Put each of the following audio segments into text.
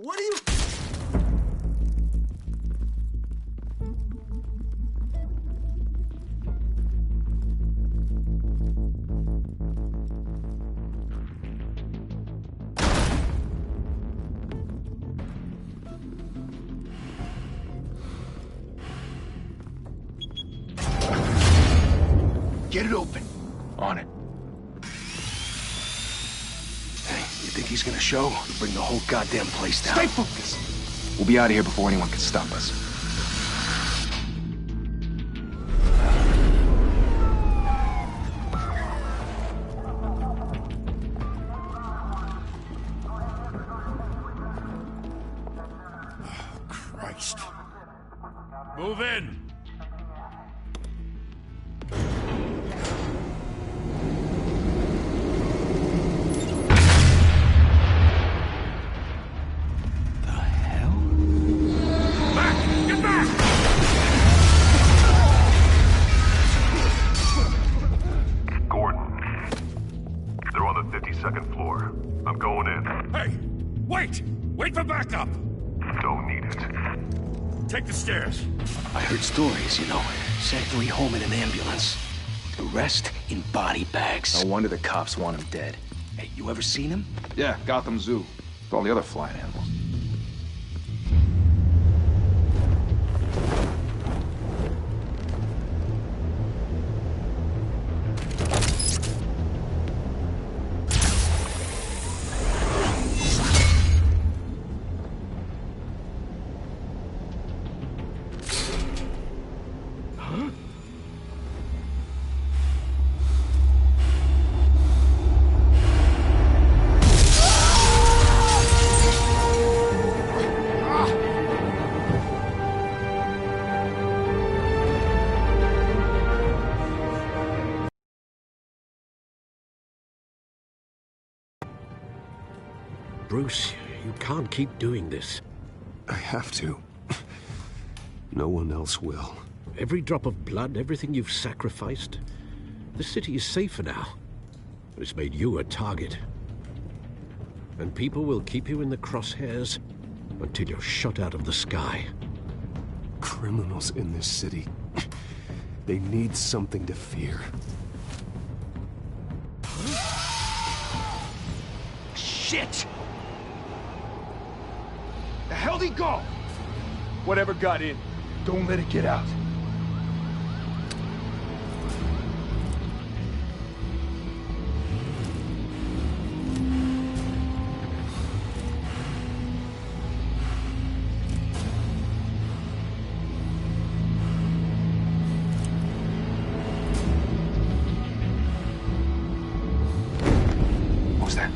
What are you... Get it open. On it. Hey, you think he's gonna show? Bring the whole goddamn place down. Stay focused. We'll be out of here before anyone can stop us. Christ. Move in! Second floor. I'm going in. Hey! Wait! Wait for backup! Don't need it. Take the stairs. I heard stories, you know. Sent 3 home in an ambulance. The rest in body bags. No wonder the cops want him dead. Hey, you ever seen him? Yeah, Gotham Zoo. With all the other flying animals. Bruce, you can't keep doing this. I have to. No one else will. Every drop of blood, everything you've sacrificed. The city is safer now. It's made you a target. And people will keep you in the crosshairs until you're shot out of the sky. Criminals in this city. They need something to fear. Shit! The hell'd he go? Whatever got in, don't let it get out. What was that?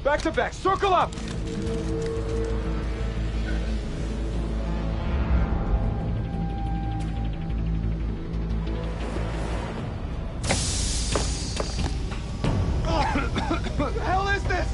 Back to back, circle up! What the hell is this?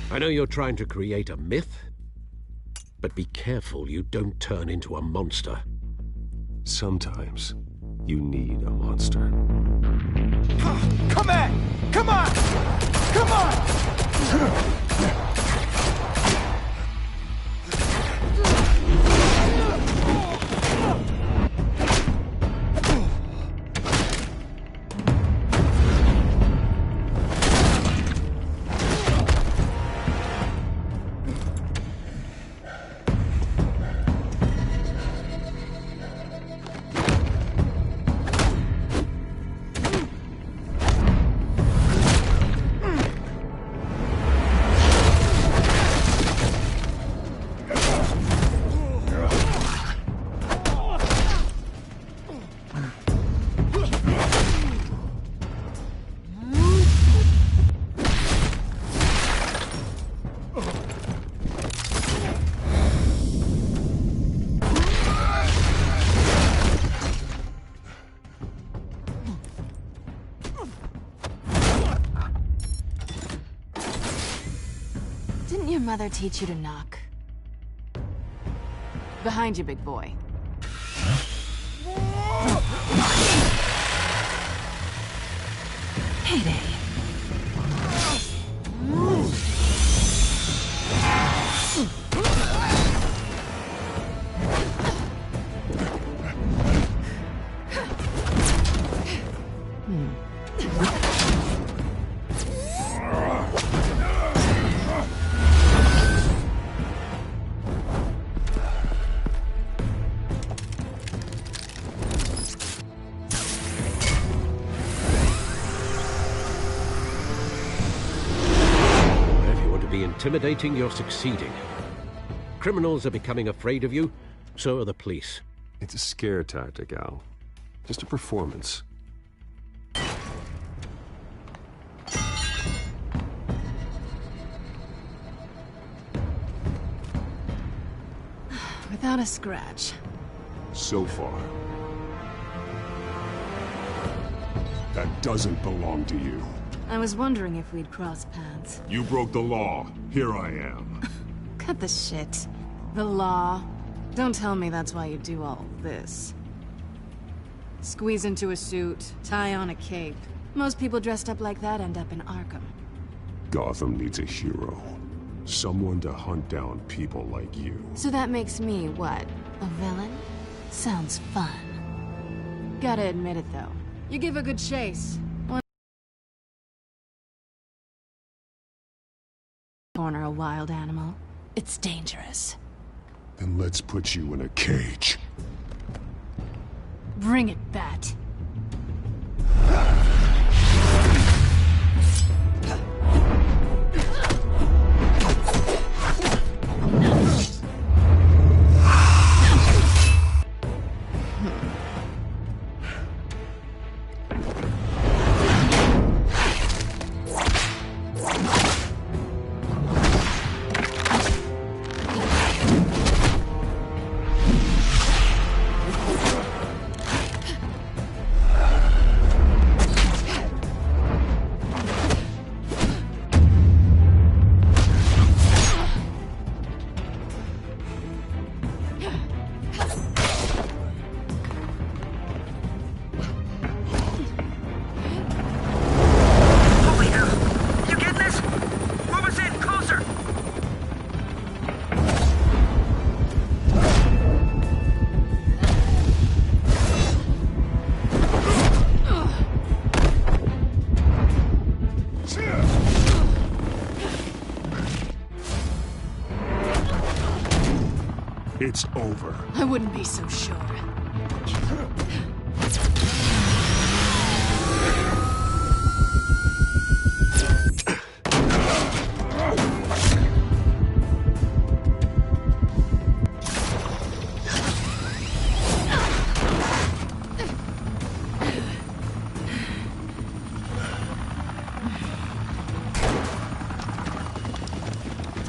I know you're trying to create a myth, but be careful you don't turn into a monster. Sometimes you need a monster. Come on! Come on! Come on! Didn't your mother teach you to knock? Behind you, big boy. Payday. Intimidating, you're succeeding. Criminals are becoming afraid of you, so are the police. It's a scare tactic, Al. Just a performance. Without a scratch. So far. That doesn't belong to you. I was wondering if we'd cross paths. You broke the law. Here I am. Cut the shit. The law. Don't tell me that's why you do all this. Squeeze into a suit, tie on a cape. Most people dressed up like that end up in Arkham. Gotham needs a hero. Someone to hunt down people like you. So that makes me, what, a villain? Sounds fun. Gotta admit it, though. You give a good chase. Corner a wild animal. It's dangerous. Then let's put you in a cage. Bring it, Bat. It's over. I wouldn't be so sure.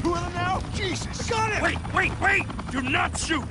Two of them now? Jesus! Got it! Wait! Do not shoot!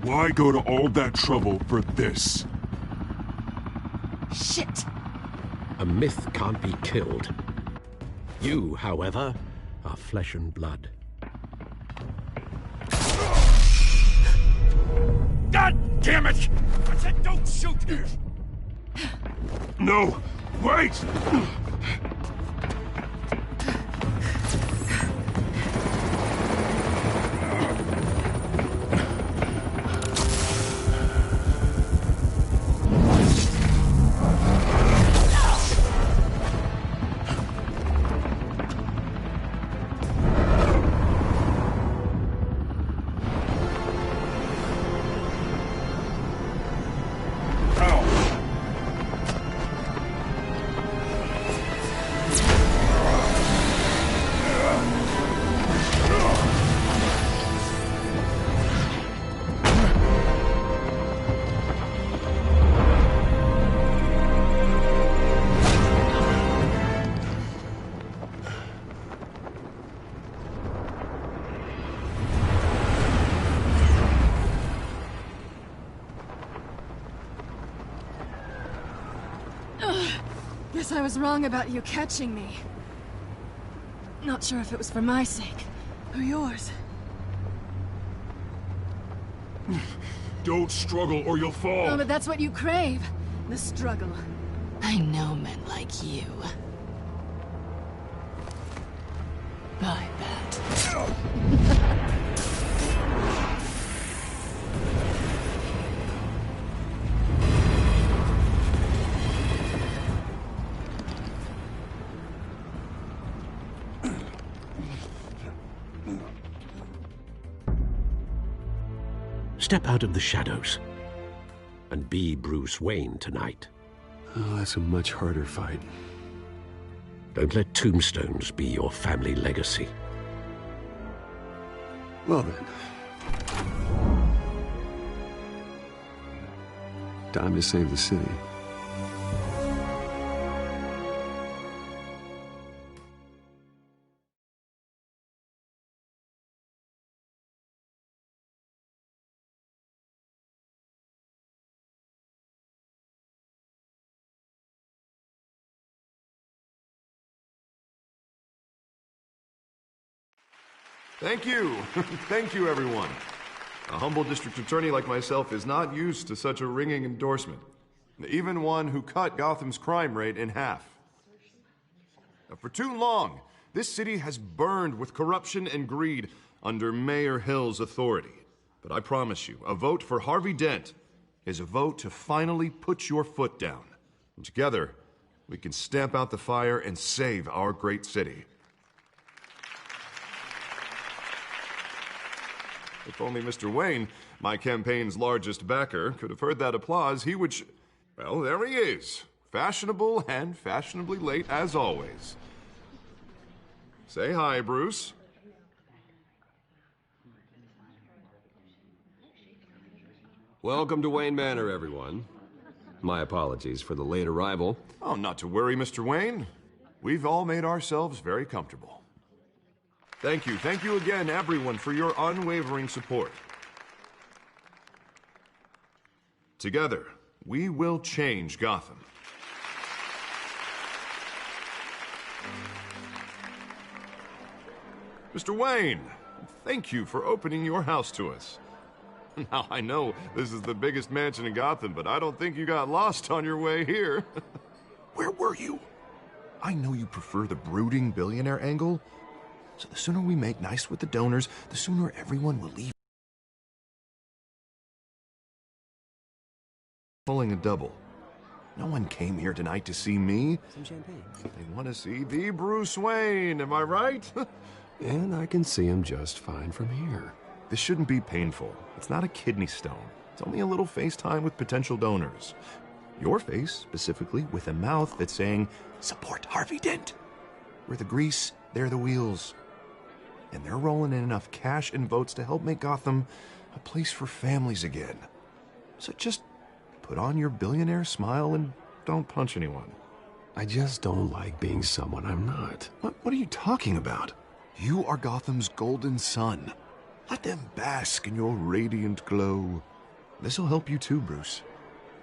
Why go to all that trouble for this? Shit! A myth can't be killed. You, however, are flesh and blood. God damn it! I said don't shoot! No! Wait! Guess I was wrong about you catching me. Not sure if it was for my sake, or yours. Don't struggle or you'll fall. Oh, but that's what you crave. The struggle. I know men like you. I bet. Step out of the shadows and be Bruce Wayne tonight. Oh, that's a much harder fight. Don't let tombstones be your family legacy. Well then. Time to save the city. Thank you. Thank you, everyone. A humble district attorney like myself is not used to such a ringing endorsement. Even one who cut Gotham's crime rate in half. For too long, this city has burned with corruption and greed under Mayor Hill's authority. But I promise you, a vote for Harvey Dent is a vote to finally put your foot down. And together, we can stamp out the fire and save our great city. If only Mr. Wayne, my campaign's largest backer, could have heard that applause, he would well, there he is. Fashionable and fashionably late as always. Say hi, Bruce. Welcome to Wayne Manor, everyone. My apologies for the late arrival. Oh, not to worry, Mr. Wayne. We've all made ourselves very comfortable. Thank you again, everyone, for your unwavering support. Together, we will change Gotham. Mr. Wayne, thank you for opening your house to us. Now, I know this is the biggest mansion in Gotham, but I don't think you got lost on your way here. Where were you? I know you prefer the brooding billionaire angle, so the sooner we make nice with the donors, the sooner everyone will leave. Pulling a double. No one came here tonight to see me. Some champagne. They want to see the Bruce Wayne, am I right? And I can see him just fine from here. This shouldn't be painful. It's not a kidney stone. It's only a little FaceTime with potential donors. Your face, specifically, with a mouth that's saying, support Harvey Dent. We're the grease, they're the wheels. And they're rolling in enough cash and votes to help make Gotham a place for families again. So just put on your billionaire smile and don't punch anyone. I just don't like being someone I'm not. What are you talking about? You are Gotham's golden sun. Let them bask in your radiant glow. This'll help you too, Bruce.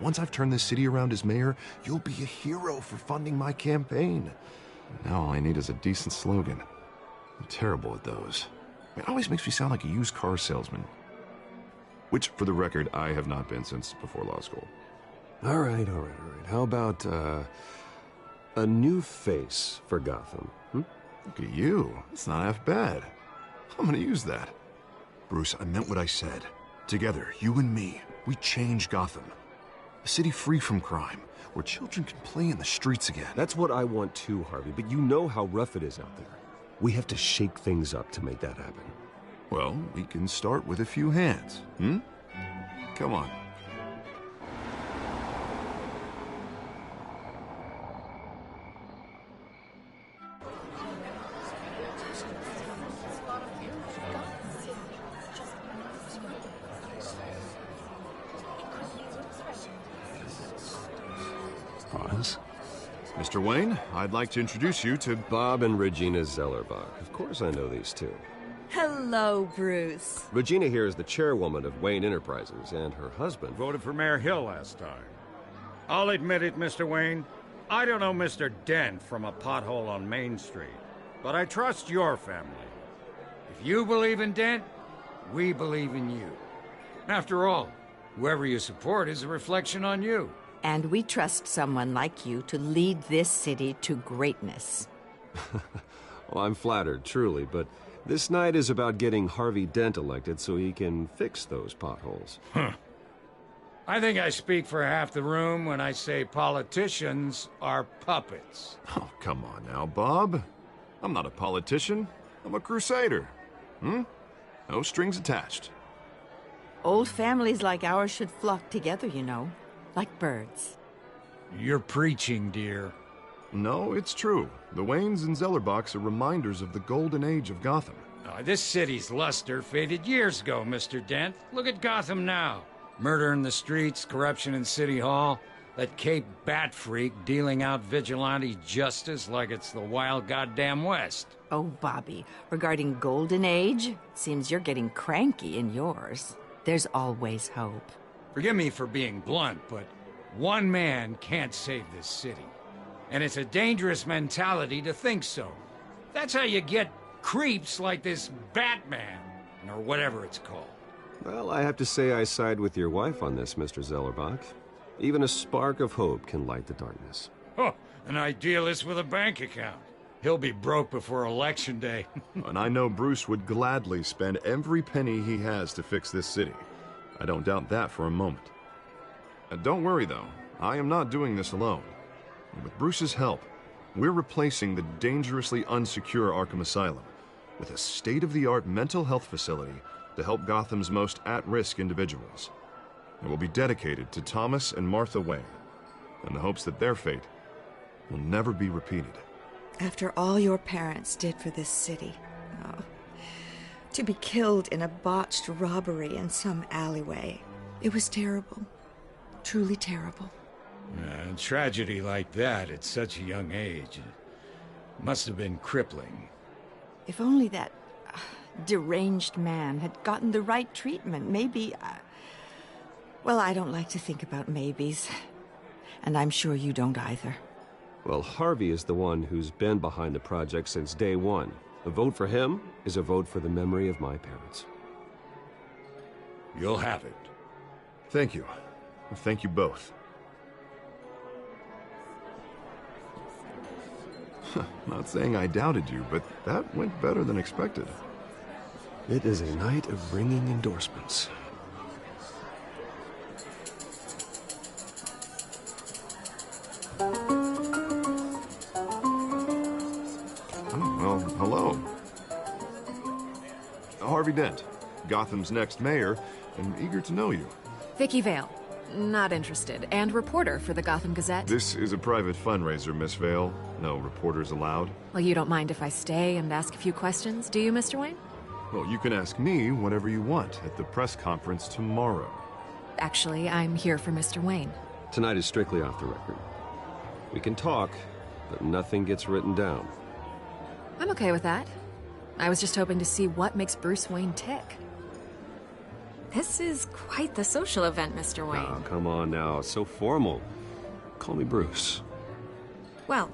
Once I've turned this city around as mayor, you'll be a hero for funding my campaign. Now all I need is a decent slogan. I'm terrible at those. It always makes me sound like a used car salesman. Which, for the record, I have not been since before law school. All right. How about, a new face for Gotham? Look at you. It's not half bad. I'm gonna use that. Bruce, I meant what I said. Together, you and me, we change Gotham. A city free from crime, where children can play in the streets again. That's what I want too, Harvey, but you know how rough it is out there. We have to shake things up to make that happen. Well, we can start with a few hands, Come on. Pause. Mr. Wayne, I'd like to introduce you to Bob and Regina Zellerbach. Of course I know these two. Hello, Bruce. Regina here is the chairwoman of Wayne Enterprises, and her husband... Voted for Mayor Hill last time. I'll admit it, Mr. Wayne. I don't know Mr. Dent from a pothole on Main Street, but I trust your family. If you believe in Dent, we believe in you. After all, whoever you support is a reflection on you. And we trust someone like you to lead this city to greatness. Well, I'm flattered, truly, but this night is about getting Harvey Dent elected so he can fix those potholes. I think I speak for half the room when I say politicians are puppets. Oh, come on now, Bob. I'm not a politician. I'm a crusader. No strings attached. Old families like ours should flock together, you know, like birds. You're preaching, dear. No, it's true. The Waynes and Zellerbachs are reminders of the golden age of Gotham. This city's luster faded years ago, Mr. Dent. Look at Gotham now. Murder in the streets, corruption in City Hall, that Cape Bat freak dealing out vigilante justice like it's the wild goddamn West. Oh, Bobby, regarding Golden Age, seems you're getting cranky in yours. There's always hope. Forgive me for being blunt, but one man can't save this city. And it's a dangerous mentality to think so. That's how you get creeps like this Batman, or whatever it's called. Well, I have to say I side with your wife on this, Mr. Zellerbach. Even a spark of hope can light the darkness. Oh, an idealist with a bank account. He'll be broke before Election Day. And I know Bruce would gladly spend every penny he has to fix this city. I don't doubt that for a moment. Don't worry, though. I am not doing this alone. With Bruce's help, we're replacing the dangerously unsecure Arkham Asylum with a state-of-the-art mental health facility to help Gotham's most at-risk individuals. It will be dedicated to Thomas and Martha Wayne, in the hopes that their fate will never be repeated. After all your parents did for this city, to be killed in a botched robbery in some alleyway, it was terrible. Truly terrible. A tragedy like that at such a young age must have been crippling. If only that deranged man had gotten the right treatment, maybe... Well, I don't like to think about maybes. And I'm sure you don't either. Well, Harvey is the one who's been behind the project since day one. A vote for him is a vote for the memory of my parents. You'll have it. Thank you. Thank you both. Not saying I doubted you, but that went better than expected. It is a night of ringing endorsements. Well, hello. Harvey Dent, Gotham's next mayor, and eager to know you. Vicky Vale. Not interested. And reporter for the Gotham Gazette. This is a private fundraiser, Miss Vale. No reporters allowed. Well, you don't mind if I stay and ask a few questions, do you, Mr. Wayne? Well, you can ask me whatever you want at the press conference tomorrow. Actually, I'm here for Mr. Wayne. Tonight is strictly off the record. We can talk, but nothing gets written down. I'm okay with that. I was just hoping to see what makes Bruce Wayne tick. This is quite the social event, Mr. Wayne. Oh, come on now. It's so formal. Call me Bruce. Well,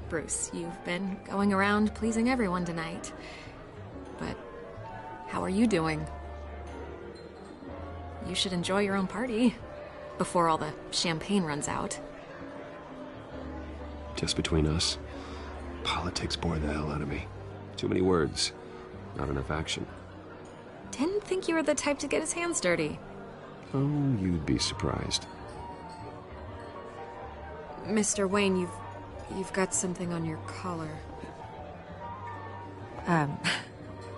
Bruce, you've been going around pleasing everyone tonight. But how are you doing? You should enjoy your own party before all the champagne runs out. Just between us, politics bore the hell out of me. Too many words, not enough action. Didn't think you were the type to get his hands dirty. Oh, you'd be surprised. Mr. Wayne, you've got something on your collar.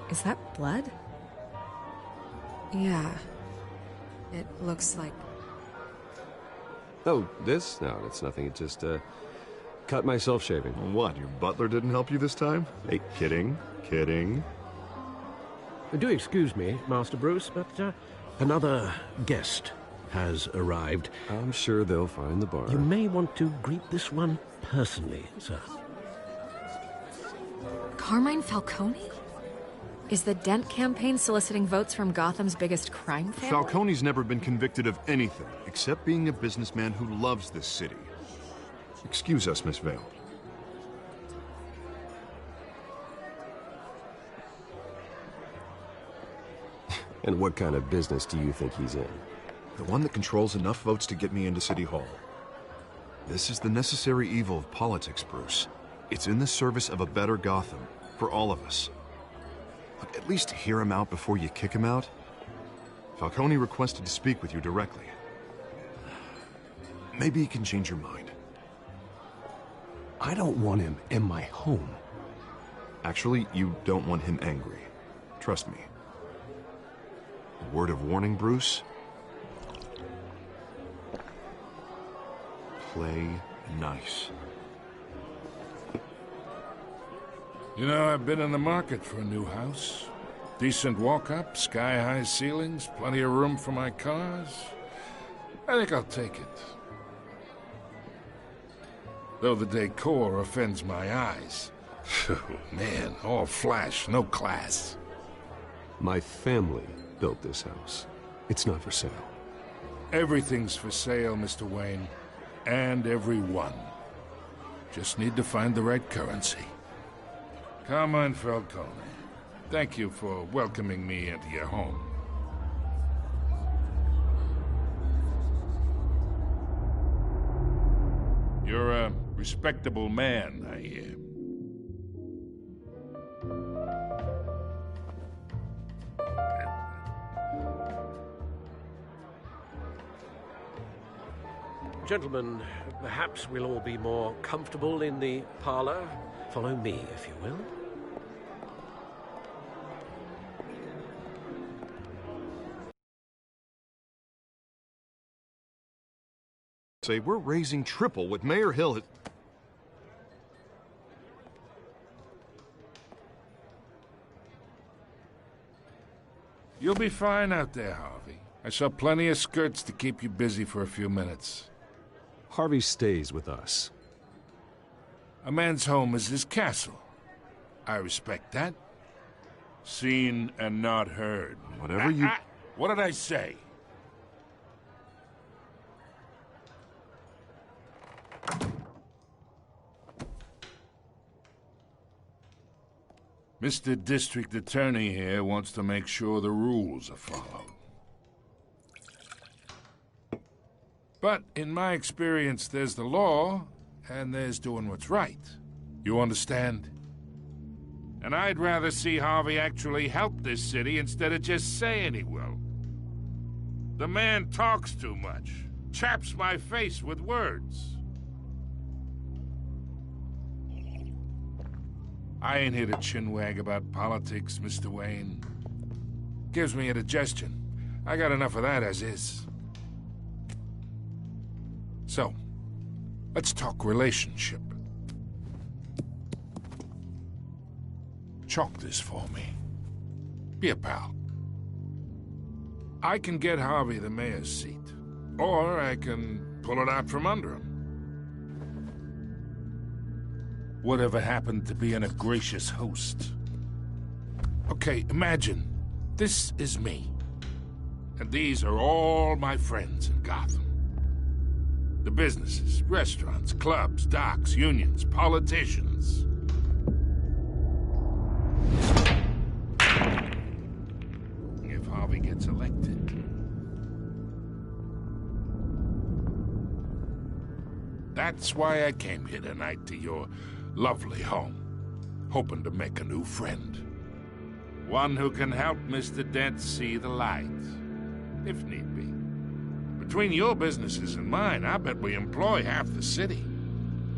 Is that blood? Yeah. It looks like... Oh, this? No, it's nothing. It just, cut myself shaving. What, your butler didn't help you this time? Hey, kidding. Do excuse me, Master Bruce, but another guest has arrived. I'm sure they'll find the bar. You may want to greet this one personally, sir. Carmine Falcone? Is the Dent campaign soliciting votes from Gotham's biggest crime family? Falcone's never been convicted of anything except being a businessman who loves this city. Excuse us, Miss Vale. And what kind of business do you think he's in? The one that controls enough votes to get me into City Hall. This is the necessary evil of politics, Bruce. It's in the service of a better Gotham, for all of us. Look, at least hear him out before you kick him out. Falcone requested to speak with you directly. Maybe he can change your mind. I don't want him in my home. Actually, you don't want him angry. Trust me. A word of warning, Bruce. Play nice. You know, I've been in the market for a new house. Decent walk-up, sky-high ceilings, plenty of room for my cars. I think I'll take it. Though the decor offends my eyes. Man, all flash, no class. My family built this house. It's not for sale. Everything's for sale, Mr. Wayne. And everyone. Just need to find the right currency. Come on, Falcone. Thank you for welcoming me into your home. You're a respectable man, I hear. Gentlemen, perhaps we'll all be more comfortable in the parlor. Follow me, if you will. Say, we're raising triple what Mayor Hill has... You'll be fine out there, Harvey. I saw plenty of skirts to keep you busy for a few minutes. Harvey stays with us. A man's home is his castle. I respect that. Seen and not heard. Whatever you... What did I say? Mr. District Attorney here wants to make sure the rules are followed. But in my experience, there's the law, and there's doing what's right. You understand? And I'd rather see Harvey actually help this city instead of just saying he will. The man talks too much, chaps my face with words. I ain't here to chinwag about politics, Mr. Wayne. Gives me indigestion. I got enough of that as is. So, let's talk relationship. Chalk this for me. Be a pal. I can get Harvey the mayor's seat, or I can pull it out from under him. Whatever happened to being a gracious host? Okay, imagine, this is me. And these are all my friends in Gotham. The businesses, restaurants, clubs, docks, unions, politicians. If Harvey gets elected. That's why I came here tonight to your lovely home, hoping to make a new friend. One who can help Mr. Dent see the light, if need be. Between your businesses and mine, I bet we employ half the city.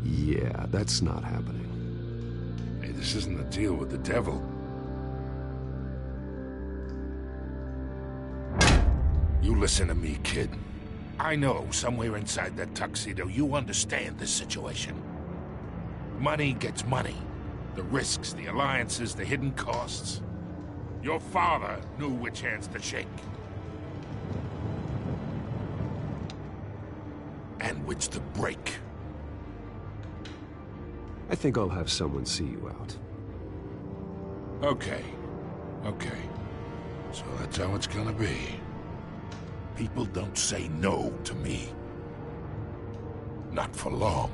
Yeah, that's not happening. Hey, this isn't a deal with the devil. You listen to me, kid. I know somewhere inside that tuxedo you understand this situation. Money gets money. The risks, the alliances, the hidden costs. Your father knew which hands to shake. And which to break. I think I'll have someone see you out. Okay. So that's how it's gonna be. People don't say no to me. Not for long.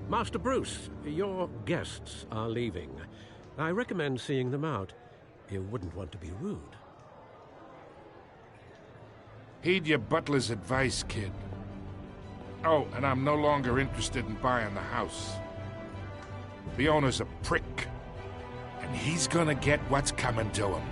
Master Bruce, your guests are leaving. I recommend seeing them out. You wouldn't want to be rude. Heed your butler's advice, kid. Oh, and I'm no longer interested in buying the house. The owner's a prick, and he's gonna get what's coming to him.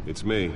It's me.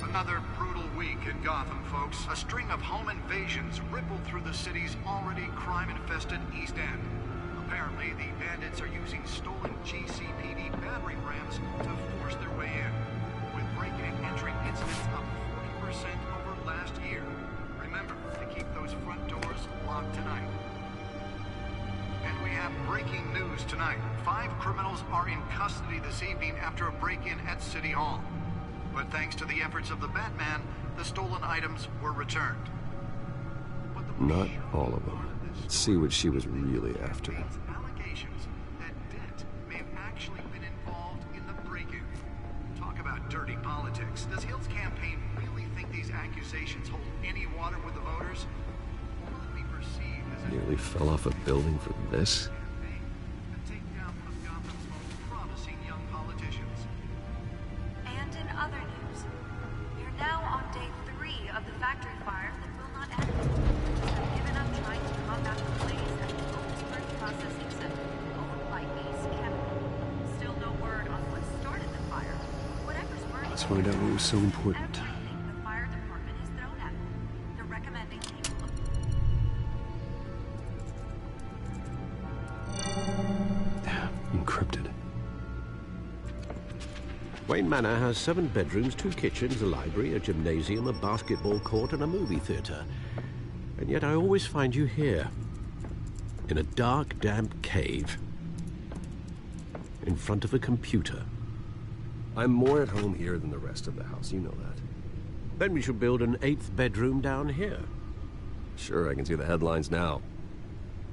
Another brutal week in Gotham, folks. A string of home invasions rippled through the city's already crime-infested East End. Apparently, the bandits are using stolen GCPD battering rams to force their way in, with break-in and entry incidents up 40% over last year. Remember to keep those front doors locked tonight. And we have breaking news tonight. 5 criminals are in custody this evening after a break-in at City Hall. But thanks to the efforts of the Batman, the stolen items were returned. Not all of them. Let's see what she was really after. Allegations that Dent may have actually been involved in the break-in. Talk about dirty politics. Does Hill's campaign really think these accusations hold any water with the voters? Or will it be perceived as a... Nearly fell off a building for this? Other news. You're now on day 3 of the factory fires that will not end. You've given up trying to combat the blaze at the Otisburg Processing Center, owned by Ace Chemical. Still no word on what started the fire. Whatever's burning... Let's find out what was so important. Everything the fire department has thrown at them. They're recommending people... Encrypted. Wayne Manor has 7 bedrooms, 2 kitchens, a library, a gymnasium, a basketball court, and a movie theater. And yet I always find you here, in a dark, damp cave, in front of a computer. I'm more at home here than the rest of the house, you know that. Then we should build an 8th bedroom down here. Sure, I can see the headlines now.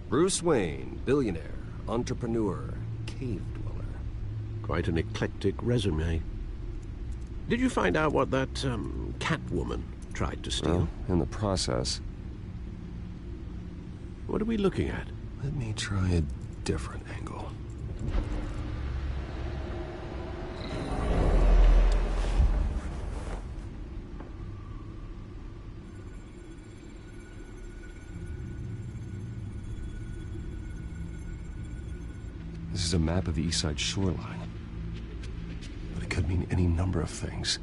Bruce Wayne, billionaire, entrepreneur, cave dweller. Quite an eclectic resume. Did you find out what that, Catwoman tried to steal? Well, in the process. What are we looking at? Let me try a different angle. This is a map of the East Side shoreline. But it could mean any number of things.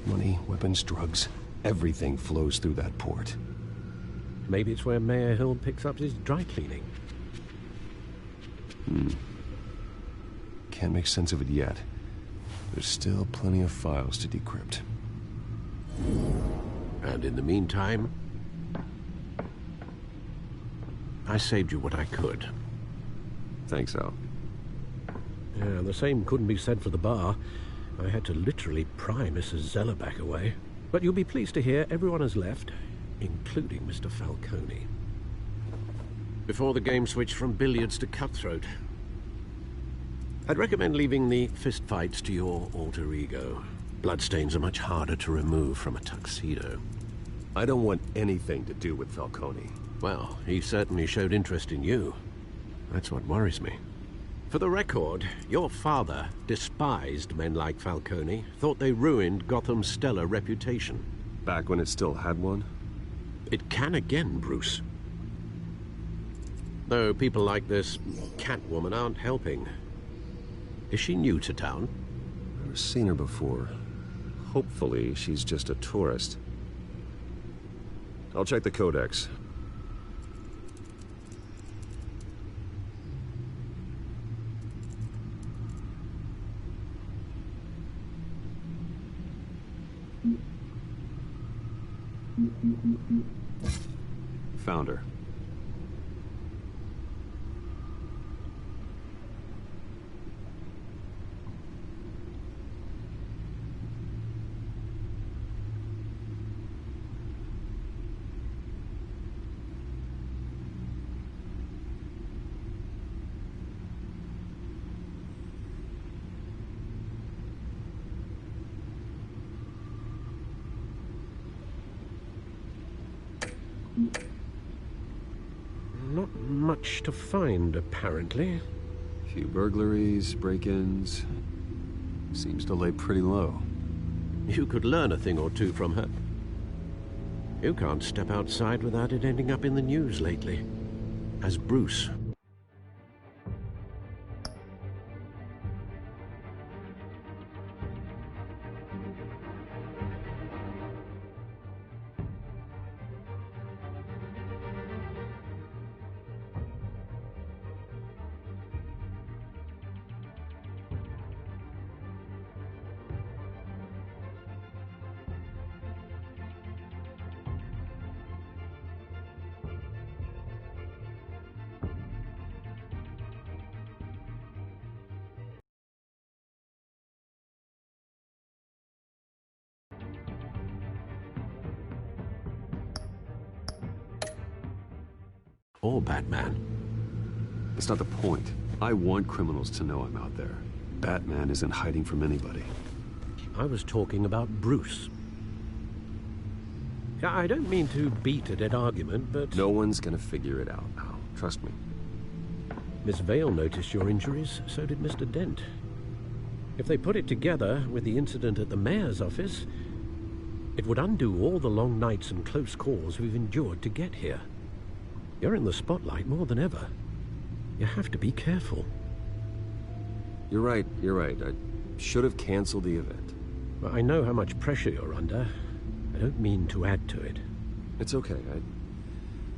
Money, weapons, drugs, everything flows through that port. Maybe it's where Mayor Hill picks up his dry cleaning. Can't make sense of it yet. there's still plenty of files to decrypt. And in the meantime, I saved you what I could. Thanks, Al. Yeah, the same couldn't be said for the bar. I had to literally pry Mrs. Zellerback away. But you'll be pleased to hear everyone has left, including Mr. Falcone. Before the game switched from billiards to cutthroat. I'd recommend leaving the fistfights to your alter ego. Bloodstains are much harder to remove from a tuxedo. I don't want anything to do with Falcone. Well, he certainly showed interest in you. That's what worries me. For the record, your father despised men like Falcone, thought they ruined Gotham's stellar reputation. Back when it still had one? It can again, Bruce. Though people like this Catwoman aren't helping. Is she new to town? Never seen her before. Hopefully, she's just a tourist. I'll check the codex. Found her. Not much to find, apparently. Few burglaries, break-ins. Seems to lay pretty low. You could learn a thing or two from her. You can't step outside without it ending up in the news lately. As Bruce. Or Batman. That's not the point. I want criminals to know I'm out there. Batman isn't hiding from anybody. I was talking about Bruce. I don't mean to beat a dead argument, but... No one's gonna figure it out, Al. Trust me. Miss Vale noticed your injuries, so did Mr. Dent. If they put it together with the incident at the mayor's office, it would undo all the long nights and close calls we've endured to get here. You're in the spotlight more than ever. You have to be careful. You're right. I should have canceled the event. Well, I know how much pressure you're under. I don't mean to add to it. It's okay.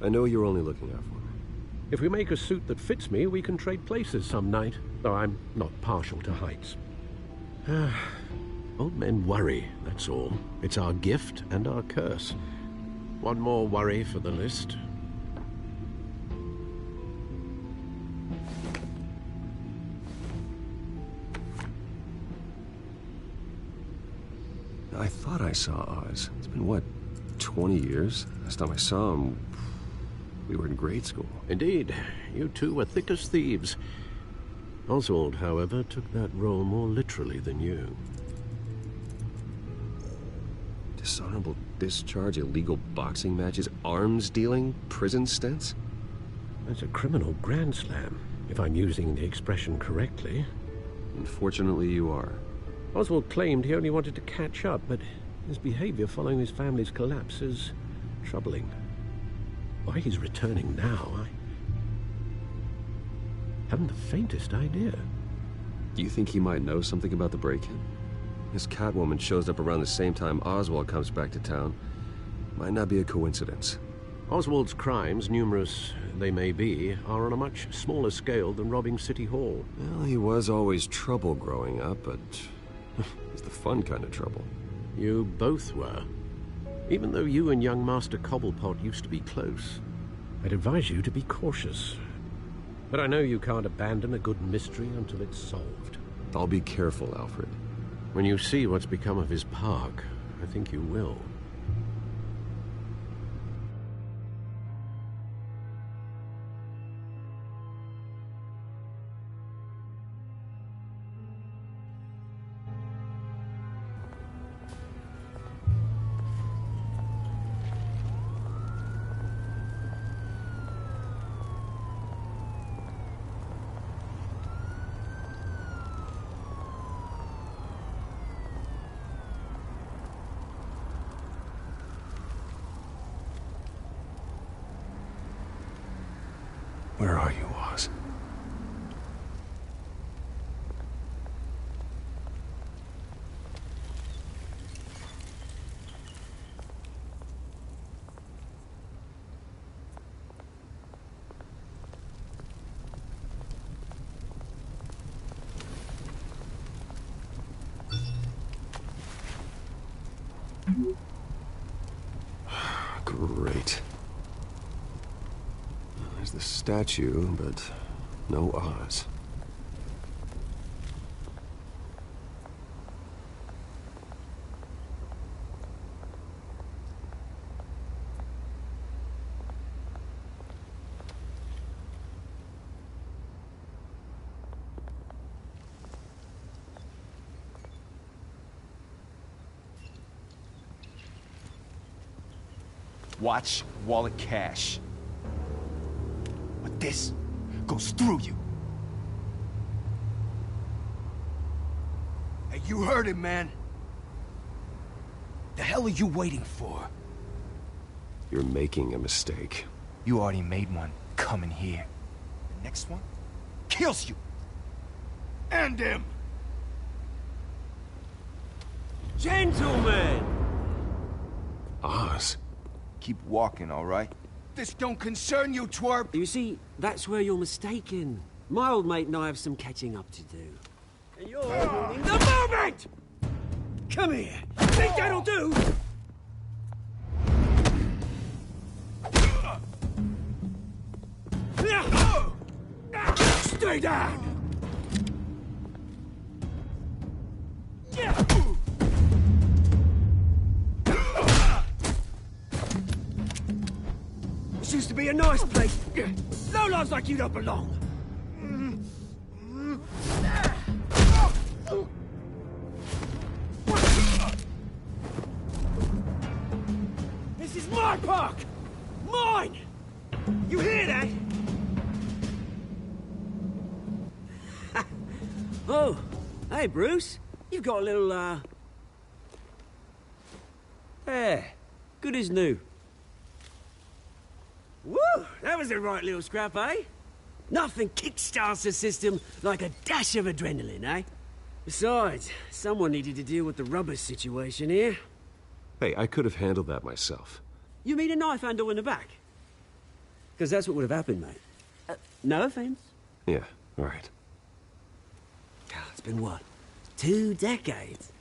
I know you're only looking out for me. If we make a suit that fits me, we can trade places some night. Though I'm not partial to heights. Old men worry, that's all. It's our gift and our curse. One more worry for the list. I thought I saw Oz. It's been, what, 20 years? Last time I saw him, we were in grade school. Indeed. You two were thick as thieves. Oswald, however, took that role more literally than you. Dishonorable discharge, illegal boxing matches, arms dealing, prison stints? That's a criminal grand slam, if I'm using the expression correctly. Unfortunately, you are. Oswald claimed he only wanted to catch up, but his behavior following his family's collapse is troubling. Why he's returning now, I haven't the faintest idea. Do you think he might know something about the break-in? This Catwoman shows up around the same time Oswald comes back to town. Might not be a coincidence. Oswald's crimes, numerous they may be, are on a much smaller scale than robbing City Hall. Well, he was always trouble growing up, but It's the fun kind of trouble. You both were. Even though you and young Master Cobblepot used to be close, I'd advise you to be cautious. But I know you can't abandon a good mystery until it's solved. I'll be careful, Alfred. When you see what's become of his park, I think you will. Where are you, Oz? Great. There's the statue, but no Oz. Watch, wallet, cash. But this goes through you. Hey, you heard it, man. The hell are you waiting for? You're making a mistake. You already made one coming here. The next one kills you. And him. Gentlemen! Oz. Keep walking, all right? This don't concern you, twerp! You see, that's where you're mistaken. My old mate and I have some catching up to do. And you're ruining the moment! Come here! Think that'll do? Stay down! This used to be a nice place. Lowlifes like you don't belong. This is my park! Mine! You hear that? Oh, hey, Bruce. You've got a little, There. Good as new. Woo! That was a right little scrap, eh? Nothing kickstarts the system like a dash of adrenaline, eh? Besides, someone needed to deal with the rubber situation here. Hey, I could have handled that myself. You mean a knife handle in the back? Because that's what would have happened, mate. No offense. Yeah, all right. God, it's been what? 2 decades?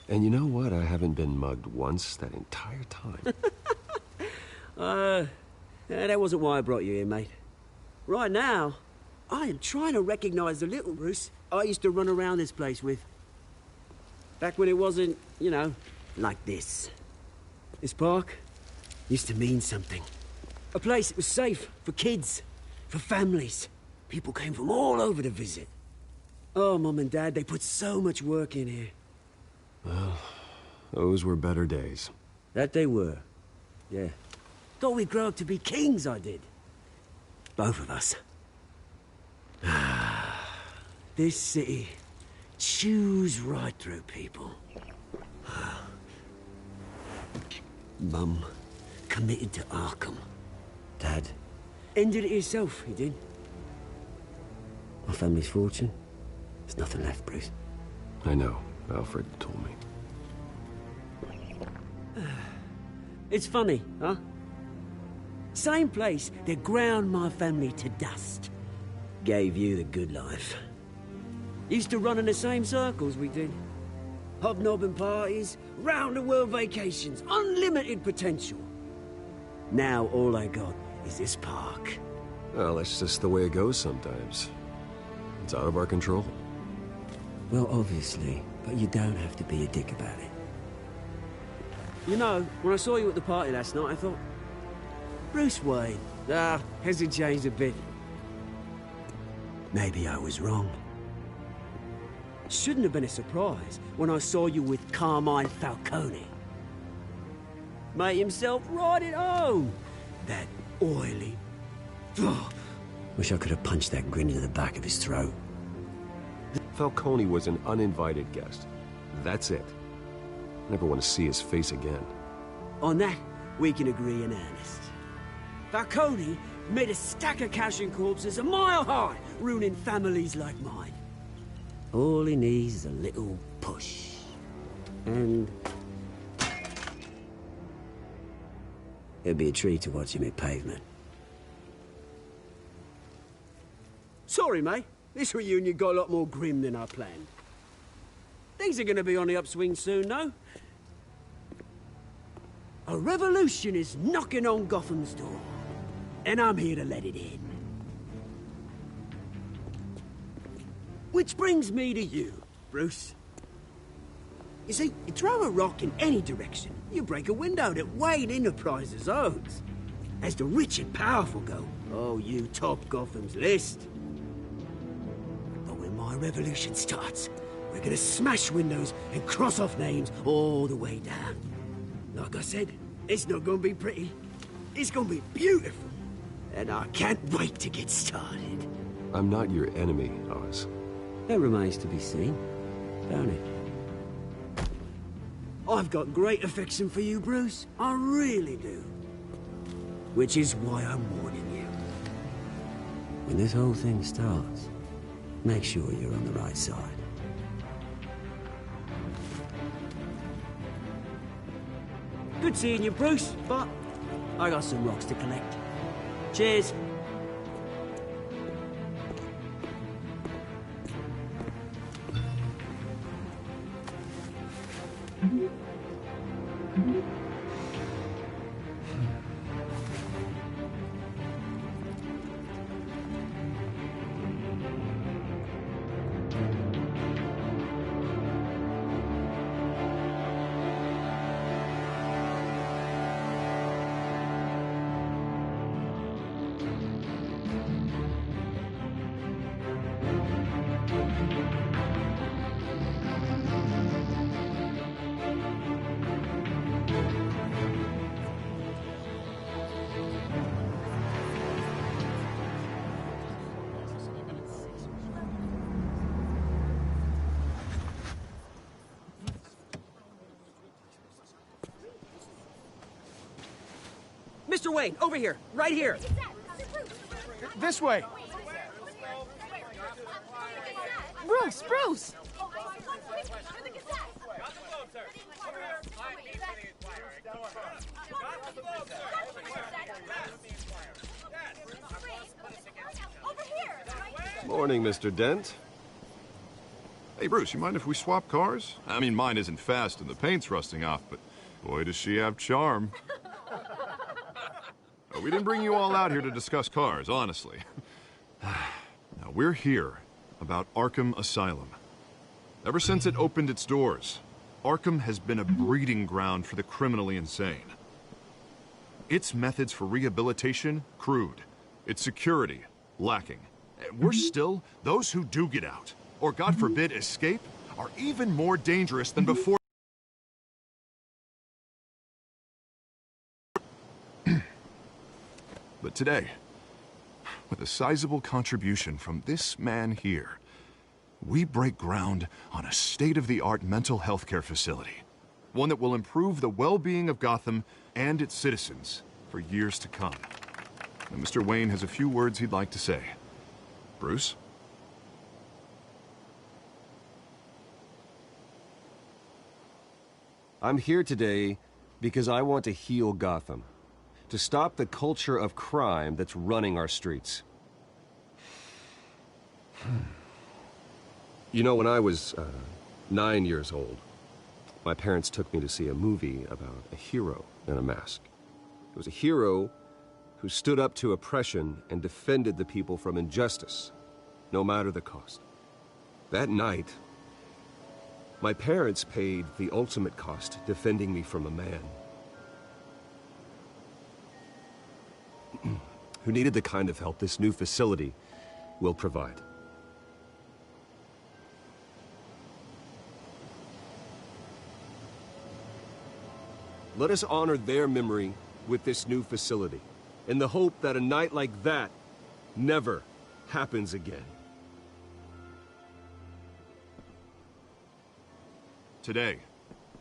And you know what? I haven't been mugged once that entire time. That wasn't why I brought you here, mate. Right now, I am trying to recognize the little Bruce I used to run around this place with. Back when it wasn't, you know, like this. This park used to mean something. A place that was safe for kids, for families. People came from all over to visit. Oh, Mum and Dad, they put so much work in here. Well, those were better days. That they were. Yeah. Thought we'd grow up to be kings, I did. Both of us. This city chews right through people. Mum committed to Arkham. Dad ended it himself, he did. My family's fortune. There's nothing left, Bruce. I know. Alfred told me. It's funny, huh? Same place that ground my family to dust. Gave you the good life. Used to run in the same circles we did. hobnobbing parties, round-the-world vacations, unlimited potential. Now all I got is this park. Well, that's just the way it goes sometimes. It's out of our control. Well, obviously, but you don't have to be a dick about it. You know, when I saw you at the party last night, I thought, Bruce Wayne. Has it changed a bit? Maybe I was wrong. Shouldn't have been a surprise when I saw you with Carmine Falcone. Made himself right at home. That oily... Wish I could have punched that grin into the back of his throat. Falcone was an uninvited guest. That's it. Never want to see his face again. On that, we can agree in earnest. Falcone made a stack of cash and corpses a mile high, ruining families like mine. All he needs is a little push. And... it'd be a treat to watch him hit pavement. Sorry, mate. This reunion got a lot more grim than I planned. Things are gonna be on the upswing soon, though. A revolution is knocking on Gotham's door. And I'm here to let it in. Which brings me to you, Bruce. You see, you throw a rock in any direction, you break a window that Wayne Enterprises owns. As the rich and powerful go, oh, you top Gotham's list. But when my revolution starts, we're gonna smash windows and cross off names all the way down. Like I said, it's not gonna be pretty. It's gonna be beautiful. And I can't wait to get started. I'm not your enemy, Oz. That remains to be seen, don't it? I've got great affection for you, Bruce. I really do. Which is why I'm warning you. When this whole thing starts, make sure you're on the right side. Good seeing you, Bruce, but I got some rocks to collect. Cheers. Mr. Wayne, over here. Right here. This way. Bruce, Bruce! Morning, Mr. Dent. Hey, Bruce, you mind if we swap cars? I mean, mine isn't fast and the paint's rusting off, but boy, does she have charm. We didn't bring you all out here to discuss cars, honestly. Now, we're here about Arkham Asylum. Ever since it opened its doors, Arkham has been a breeding ground for the criminally insane. Its methods for rehabilitation, crude. Its security, lacking. Worse still, those who do get out, or God forbid, escape, are even more dangerous than before. But today, with a sizable contribution from this man here, we break ground on a state-of-the-art mental health care facility. One that will improve the well-being of Gotham and its citizens for years to come. And Mr. Wayne has a few words he'd like to say. Bruce? I'm here today because I want to heal Gotham. To stop the culture of crime that's running our streets. You know, when I was 9 years old, My parents took me to see a movie about a hero in a mask. It was a hero who stood up to oppression and defended the people from injustice, no matter the cost. That night, my parents paid the ultimate cost defending me from a man who needed the kind of help this new facility will provide. Let us honor their memory with this new facility, in the hope that a night like that never happens again. Today,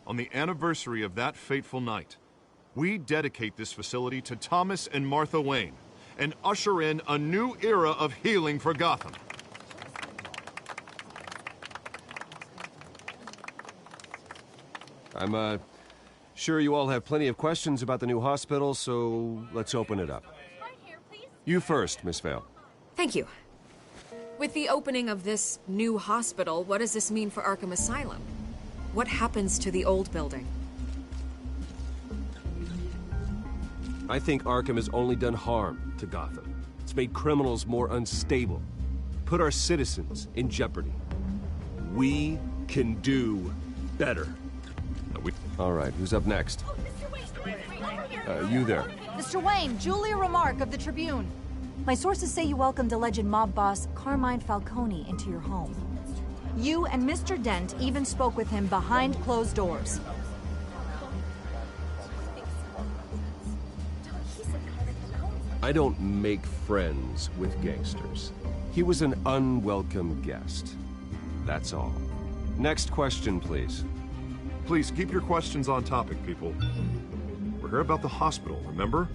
on the anniversary of that fateful night, we dedicate this facility to Thomas and Martha Wayne and usher in a new era of healing for Gotham. I'm, sure you all have plenty of questions about the new hospital, so let's open it up. You first, Miss Vale. Thank you. With the opening of this new hospital, what does this mean for Arkham Asylum? What happens to the old building? I think Arkham has only done harm to Gotham. It's made criminals more unstable, put our citizens in jeopardy. We can do better. All right, who's up next? You there. Mr. Wayne, Julia Remark of the Tribune. My sources say you welcomed alleged mob boss Carmine Falcone into your home. You and Mr. Dent even spoke with him behind closed doors. I don't make friends with gangsters. He was an unwelcome guest. That's all. Next question, please. Please keep your questions on topic, people. We're here about the hospital, remember?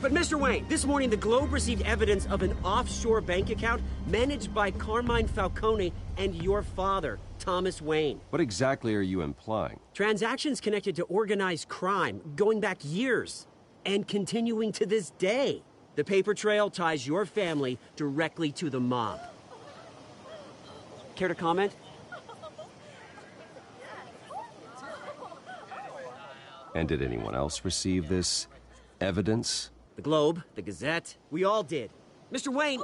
But Mr. Wayne, this morning the Globe received evidence of an offshore bank account managed by Carmine Falcone and your father, Thomas Wayne. What exactly are you implying? Transactions connected to organized crime, going back years, and continuing to this day. The paper trail ties your family directly to the mob. Care to comment? And did anyone else receive this evidence? The Globe, the Gazette, we all did. Mr. Wayne,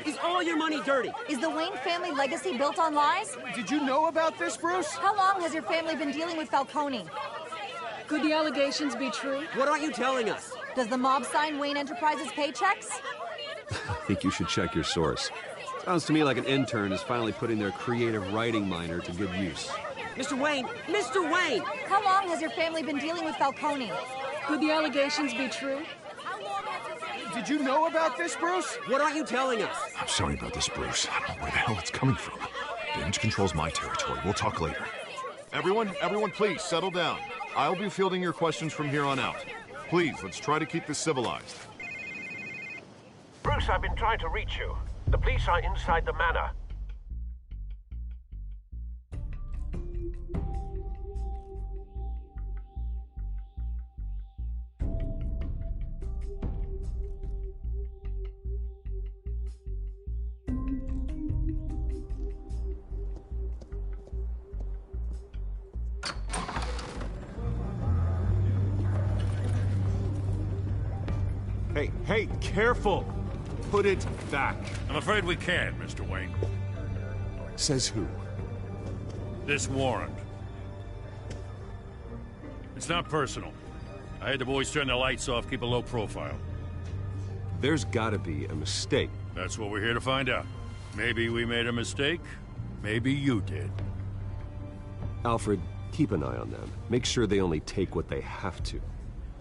is all your money dirty? Is the Wayne family legacy built on lies? Did you know about this, Bruce? How long has your family been dealing with Falcone? Could the allegations be true? What aren't you telling us? Does the mob sign Wayne Enterprises paychecks? I think you should check your source. Sounds to me like an intern is finally putting their creative writing minor to good use. Mr. Wayne! How long has your family been dealing with Falcone? Could the allegations be true? Did you know about this, Bruce? What aren't you telling us? I'm sorry about this, Bruce. I don't know where the hell it's coming from. Damage control's my territory. We'll talk later. Everyone, please, settle down. I'll be fielding your questions from here on out. Please, let's try to keep this civilized. Bruce, I've been trying to reach you. The police are inside the manor. Hey, careful! Put it back. I'm afraid we can't, Mr. Wayne. Says who? This warrant. It's not personal. I had the boys turn the lights off, keep a low profile. There's gotta be a mistake. That's what we're here to find out. Maybe we made a mistake. Maybe you did. Alfred, keep an eye on them. Make sure they only take what they have to.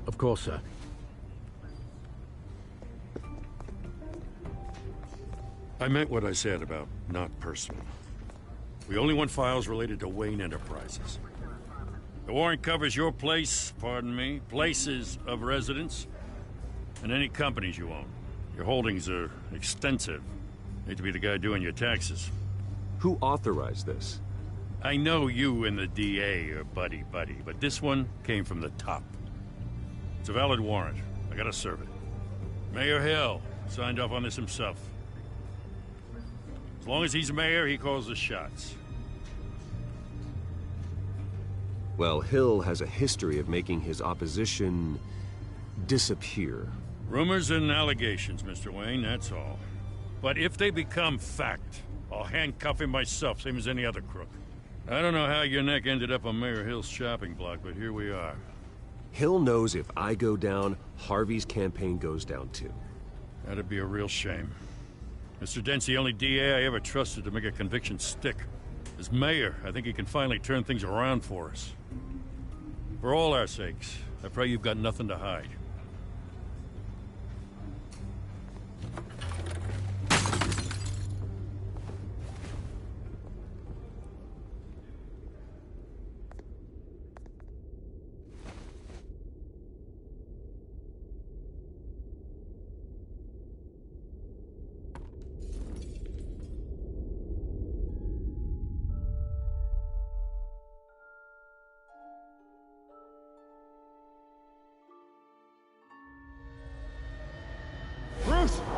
Of course, sir. I meant what I said about not personal. We only want files related to Wayne Enterprises. The warrant covers your place, pardon me, places of residence, and any companies you own. Your holdings are extensive. Hate to be the guy doing your taxes. Who authorized this? I know you and the DA are buddy-buddy, but this one came from the top. It's a valid warrant. I gotta serve it. Mayor Hill signed off on this himself. As long as he's mayor, he calls the shots. Well, Hill has a history of making his opposition disappear. Rumors and allegations, Mr. Wayne, that's all. But if they become fact, I'll handcuff him myself, same as any other crook. I don't know how your neck ended up on Mayor Hill's shopping block, but here we are. Hill knows if I go down, Harvey's campaign goes down too. That'd be a real shame. Mr. Dent's the only DA I ever trusted to make a conviction stick. As mayor, I think he can finally turn things around for us. For all our sakes, I pray you've got nothing to hide.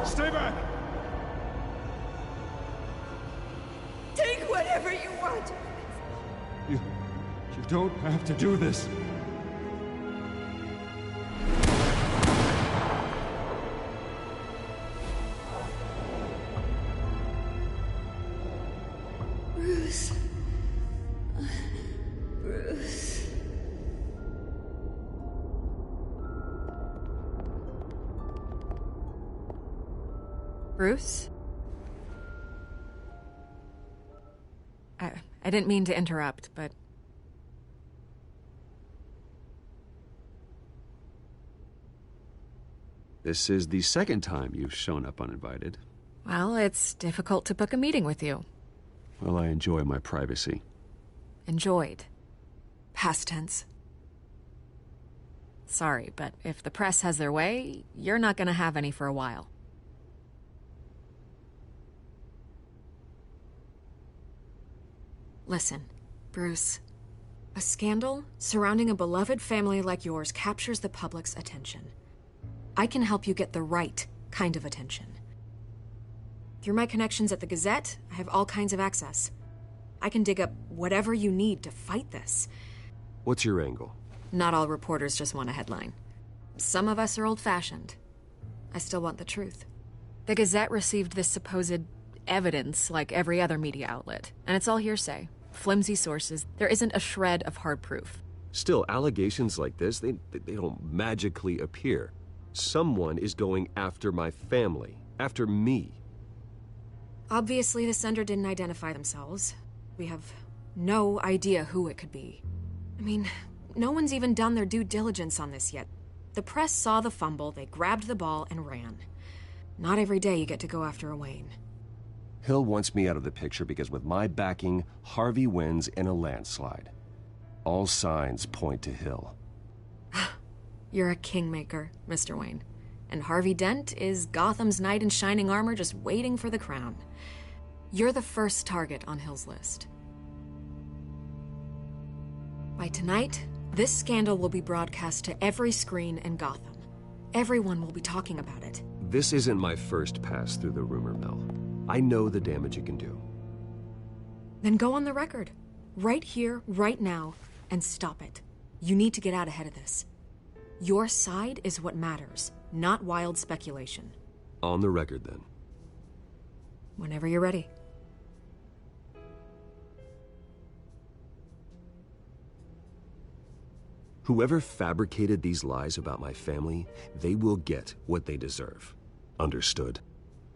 Stay back! Take whatever you want. You don't have to do this. Bruce. Bruce. Bruce? I didn't mean to interrupt, but... This is the second time you've shown up uninvited. Well, it's difficult to book a meeting with you. Well, I enjoy my privacy. Enjoyed. Past tense. Sorry, but if the press has their way, you're not gonna have any for a while. Listen, Bruce. A scandal surrounding a beloved family like yours captures the public's attention. I can help you get the right kind of attention. Through my connections at the Gazette, I have all kinds of access. I can dig up whatever you need to fight this. What's your angle? Not all reporters just want a headline. Some of us are old-fashioned. I still want the truth. The Gazette received this supposed evidence like every other media outlet, and it's all hearsay. Flimsy sources. There isn't a shred of hard proof. Still, allegations like this, they don't magically appear. Someone is going after my family, after me. Obviously, the sender didn't identify themselves. We have no idea who it could be. I mean, no one's even done their due diligence on this yet. The press saw the fumble, they grabbed the ball and ran. Not every day you get to go after a Wayne. Hill wants me out of the picture because with my backing, Harvey wins in a landslide. All signs point to Hill. You're a kingmaker, Mr. Wayne. And Harvey Dent is Gotham's knight in shining armor just waiting for the crown. You're the first target on Hill's list. By tonight, this scandal will be broadcast to every screen in Gotham. Everyone will be talking about it. This isn't my first pass through the rumor mill. I know the damage it can do. Then go on the record. Right here, right now, and stop it. You need to get out ahead of this. Your side is what matters, not wild speculation. On the record, then. Whenever you're ready. Whoever fabricated these lies about my family, they will get what they deserve. Understood?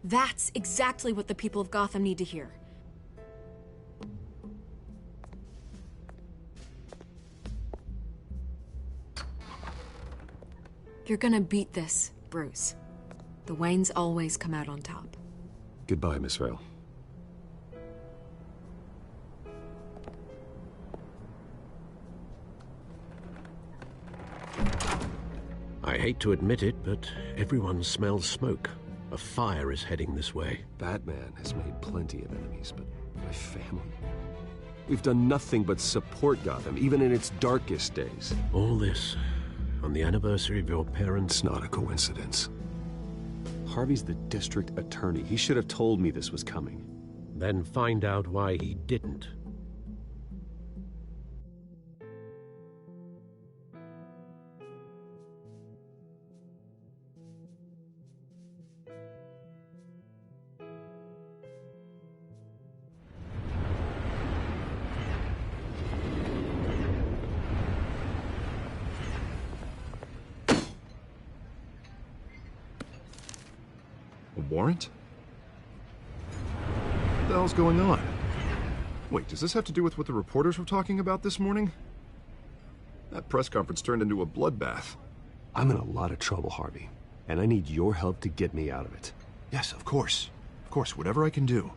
That's exactly what the people of Gotham need to hear. You're gonna beat this, Bruce. The Waynes always come out on top. Goodbye, Miss Vale. I hate to admit it, but everyone smells smoke. A fire is heading this way. Batman has made plenty of enemies, but my family? We've done nothing but support Gotham, even in its darkest days. All this on the anniversary of your parents'... It's not a coincidence. Harvey's the district attorney. He should have told me this was coming. then find out why he didn't. A warrant? What the hell's going on? Wait, does this have to do with what the reporters were talking about this morning? That press conference turned into a bloodbath. I'm in a lot of trouble, Harvey, and I need your help to get me out of it. Yes, of course. Of course, whatever I can do.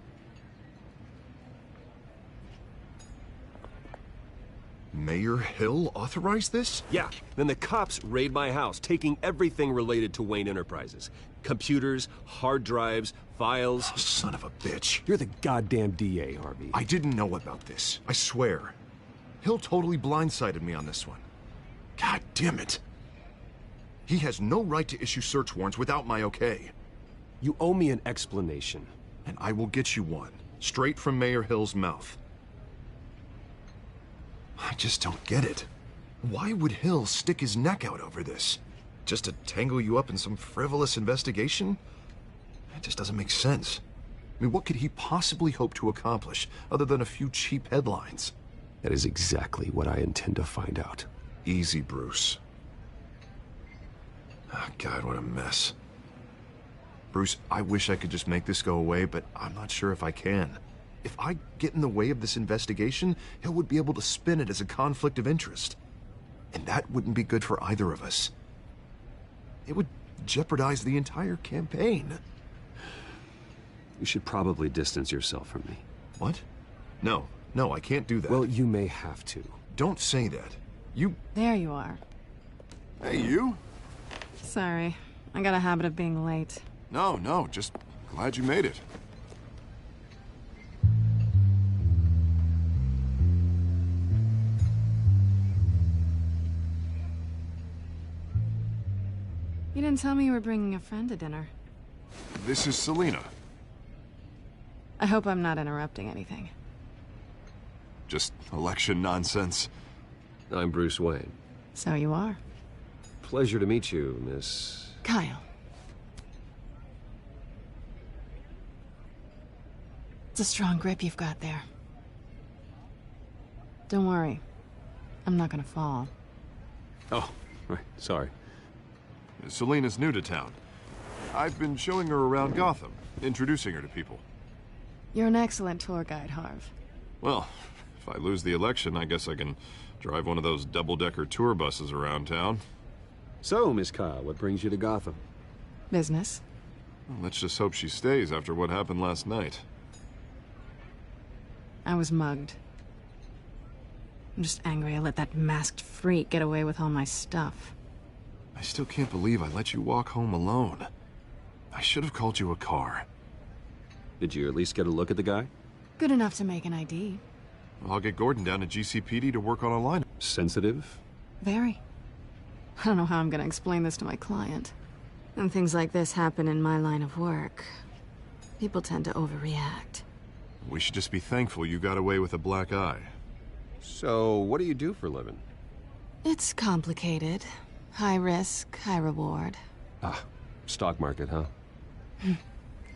Mayor Hill authorized this? Yeah, then the cops raid my house, taking everything related to Wayne Enterprises. Computers, hard drives, files. Oh, son of a bitch. You're the goddamn DA, Harvey. I didn't know about this. I swear. Hill totally blindsided me on this one. God damn it. He has no right to issue search warrants without my okay. You owe me an explanation. And I will get you one, straight from Mayor Hill's mouth. I just don't get it. Why would Hill stick his neck out over this? Just to tangle you up in some frivolous investigation? That just doesn't make sense. I mean, what could he possibly hope to accomplish other than a few cheap headlines? That is exactly what I intend to find out. Easy, Bruce. Oh, God, what a mess. Bruce, I wish I could just make this go away, but I'm not sure if I can. If I get in the way of this investigation, Hill would be able to spin it as a conflict of interest. And that wouldn't be good for either of us. It would jeopardize the entire campaign. You should probably distance yourself from me. What? No, I can't do that. Well, you may have to. Don't say that. You... There you are. Hey, you? Sorry. I got a habit of being late. No, just glad you made it. You didn't tell me you were bringing a friend to dinner. This is Selina. I hope I'm not interrupting anything. Just election nonsense. I'm Bruce Wayne. So you are. Pleasure to meet you, Miss... Kyle. It's a strong grip you've got there. Don't worry. I'm not gonna fall. Oh, right, sorry. Selina's new to town. I've been showing her around Gotham, introducing her to people. You're an excellent tour guide, Harv. Well, if I lose the election, I guess I can drive one of those double-decker tour buses around town. So, Miss Kyle, what brings you to Gotham? Business. Well, let's just hope she stays after what happened last night. I was mugged. I'm just angry I let that masked freak get away with all my stuff. I still can't believe I let you walk home alone. I should have called you a car. Did you at least get a look at the guy? Good enough to make an ID. I'll get Gordon down to GCPD to work on a line. Sensitive? Very. I don't know how I'm gonna explain this to my client. When things like this happen in my line of work, people tend to overreact. We should just be thankful you got away with a black eye. So, what do you do for a living? It's complicated. High risk, high reward. Ah, stock market, huh?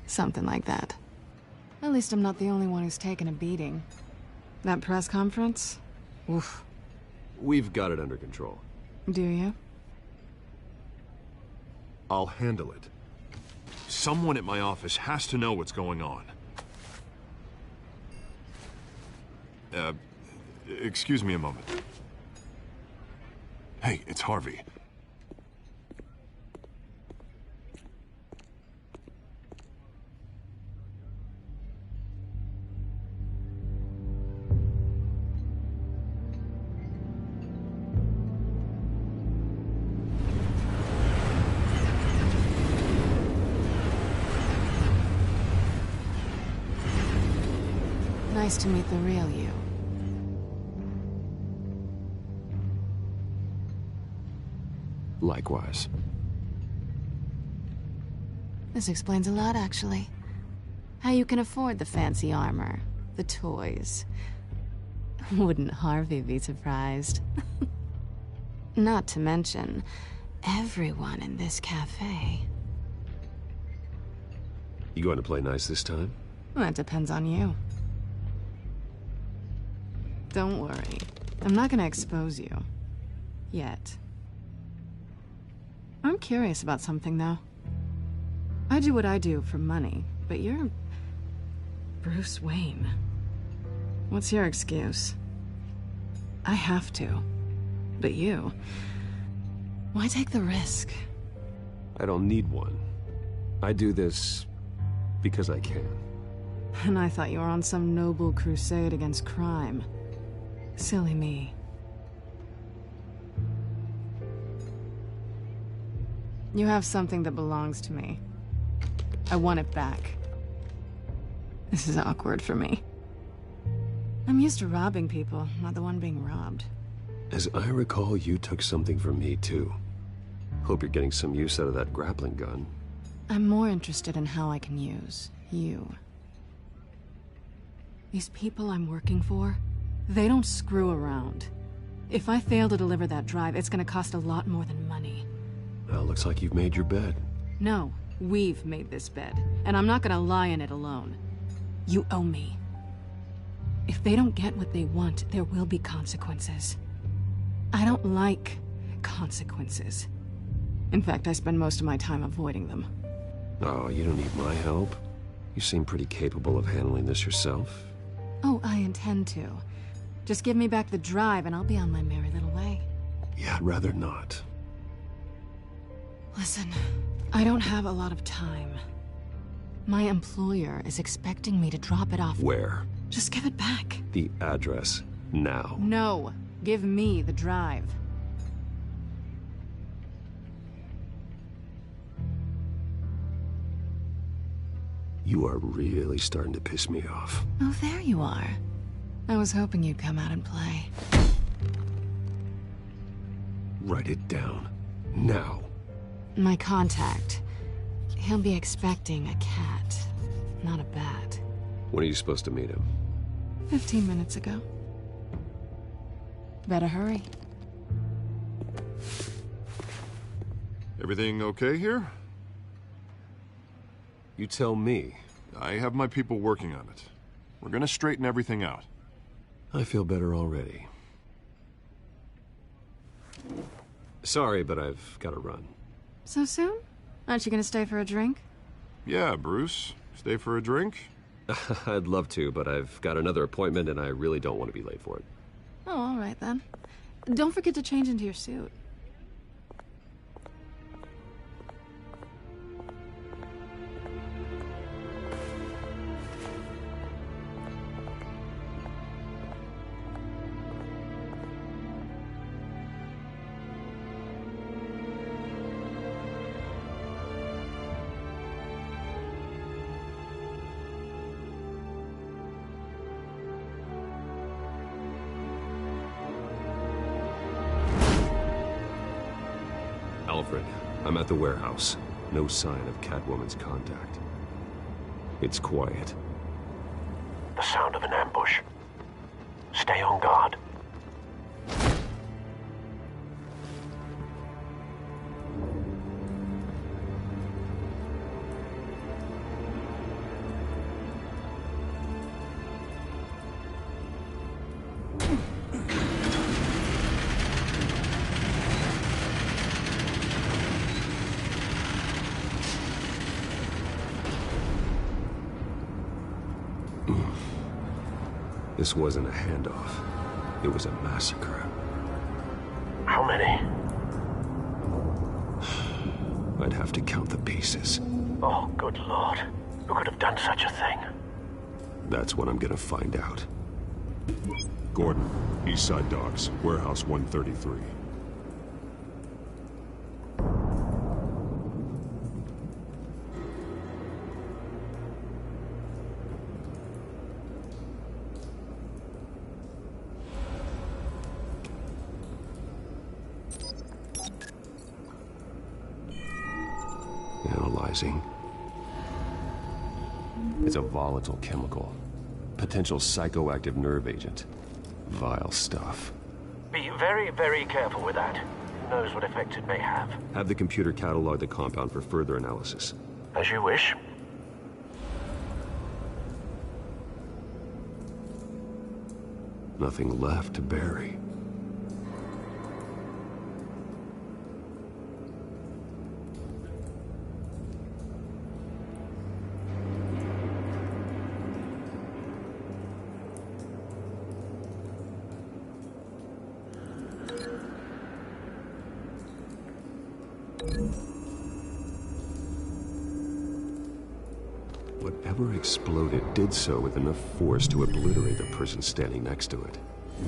Something like that. At least I'm not the only one who's taken a beating. That press conference? Oof. We've got it under control. Do you? I'll handle it. Someone at my office has to know what's going on. Excuse me a moment. Hey, it's Harvey. Nice to meet the real you. Likewise. This explains a lot, actually. How you can afford the fancy armor, the toys. Wouldn't Harvey be surprised? Not to mention, everyone in this cafe. You going to play nice this time? Well, that depends on you. Don't worry. I'm not gonna expose you. Yet. I'm curious about something, though. I do what I do for money, but you're... Bruce Wayne. What's your excuse? I have to. But you... Why take the risk? I don't need one. I do this because I can. And I thought you were on some noble crusade against crime. Silly me. You have something that belongs to me. I want it back. This is awkward for me. I'm used to robbing people, not the one being robbed. As I recall, you took something from me, too. Hope you're getting some use out of that grappling gun. I'm more interested in how I can use you. These people I'm working for, they don't screw around. If I fail to deliver that drive, it's gonna cost a lot more than money. Well, looks like you've made your bed. No, we've made this bed, and I'm not gonna lie in it alone. You owe me. If they don't get what they want, there will be consequences. I don't like consequences. In fact, I spend most of my time avoiding them. Oh, you don't need my help. You seem pretty capable of handling this yourself. Oh, I intend to. Just give me back the drive and I'll be on my merry little way. Yeah, I'd rather not. Listen, I don't have a lot of time. My employer is expecting me to drop it off. Where? Just give it back. The address, now. No, give me the drive. You are really starting to piss me off. Oh, there you are. I was hoping you'd come out and play. Write it down. Now. My contact. He'll be expecting a cat, not a bat. When are you supposed to meet him? 15 minutes ago. Better hurry. Everything okay here? You tell me. I have my people working on it. We're gonna straighten everything out. I feel better already. Sorry, but I've got to run. So soon? Aren't you gonna stay for a drink? Yeah, Bruce. Stay for a drink? I'd love to, but I've got another appointment and I really don't want to be late for it. Oh, all right then. Don't forget to change into your suit. Alfred, I'm at the warehouse. No sign of Catwoman's contact. It's quiet. The sound of an ambush. Stay on guard. This wasn't a handoff. It was a massacre. How many? I'd have to count the pieces. Oh, good Lord. Who could have done such a thing? That's what I'm gonna find out. Gordon, Eastside Docks, Warehouse 133. Analyzing. It's a volatile chemical. Potential psychoactive nerve agent. Vile stuff. Be very, very careful with that. Who knows what effects it may have. Have the computer catalog the compound for further analysis. As you wish. Nothing left to bury. Whatever exploded did so with enough force to obliterate the person standing next to it.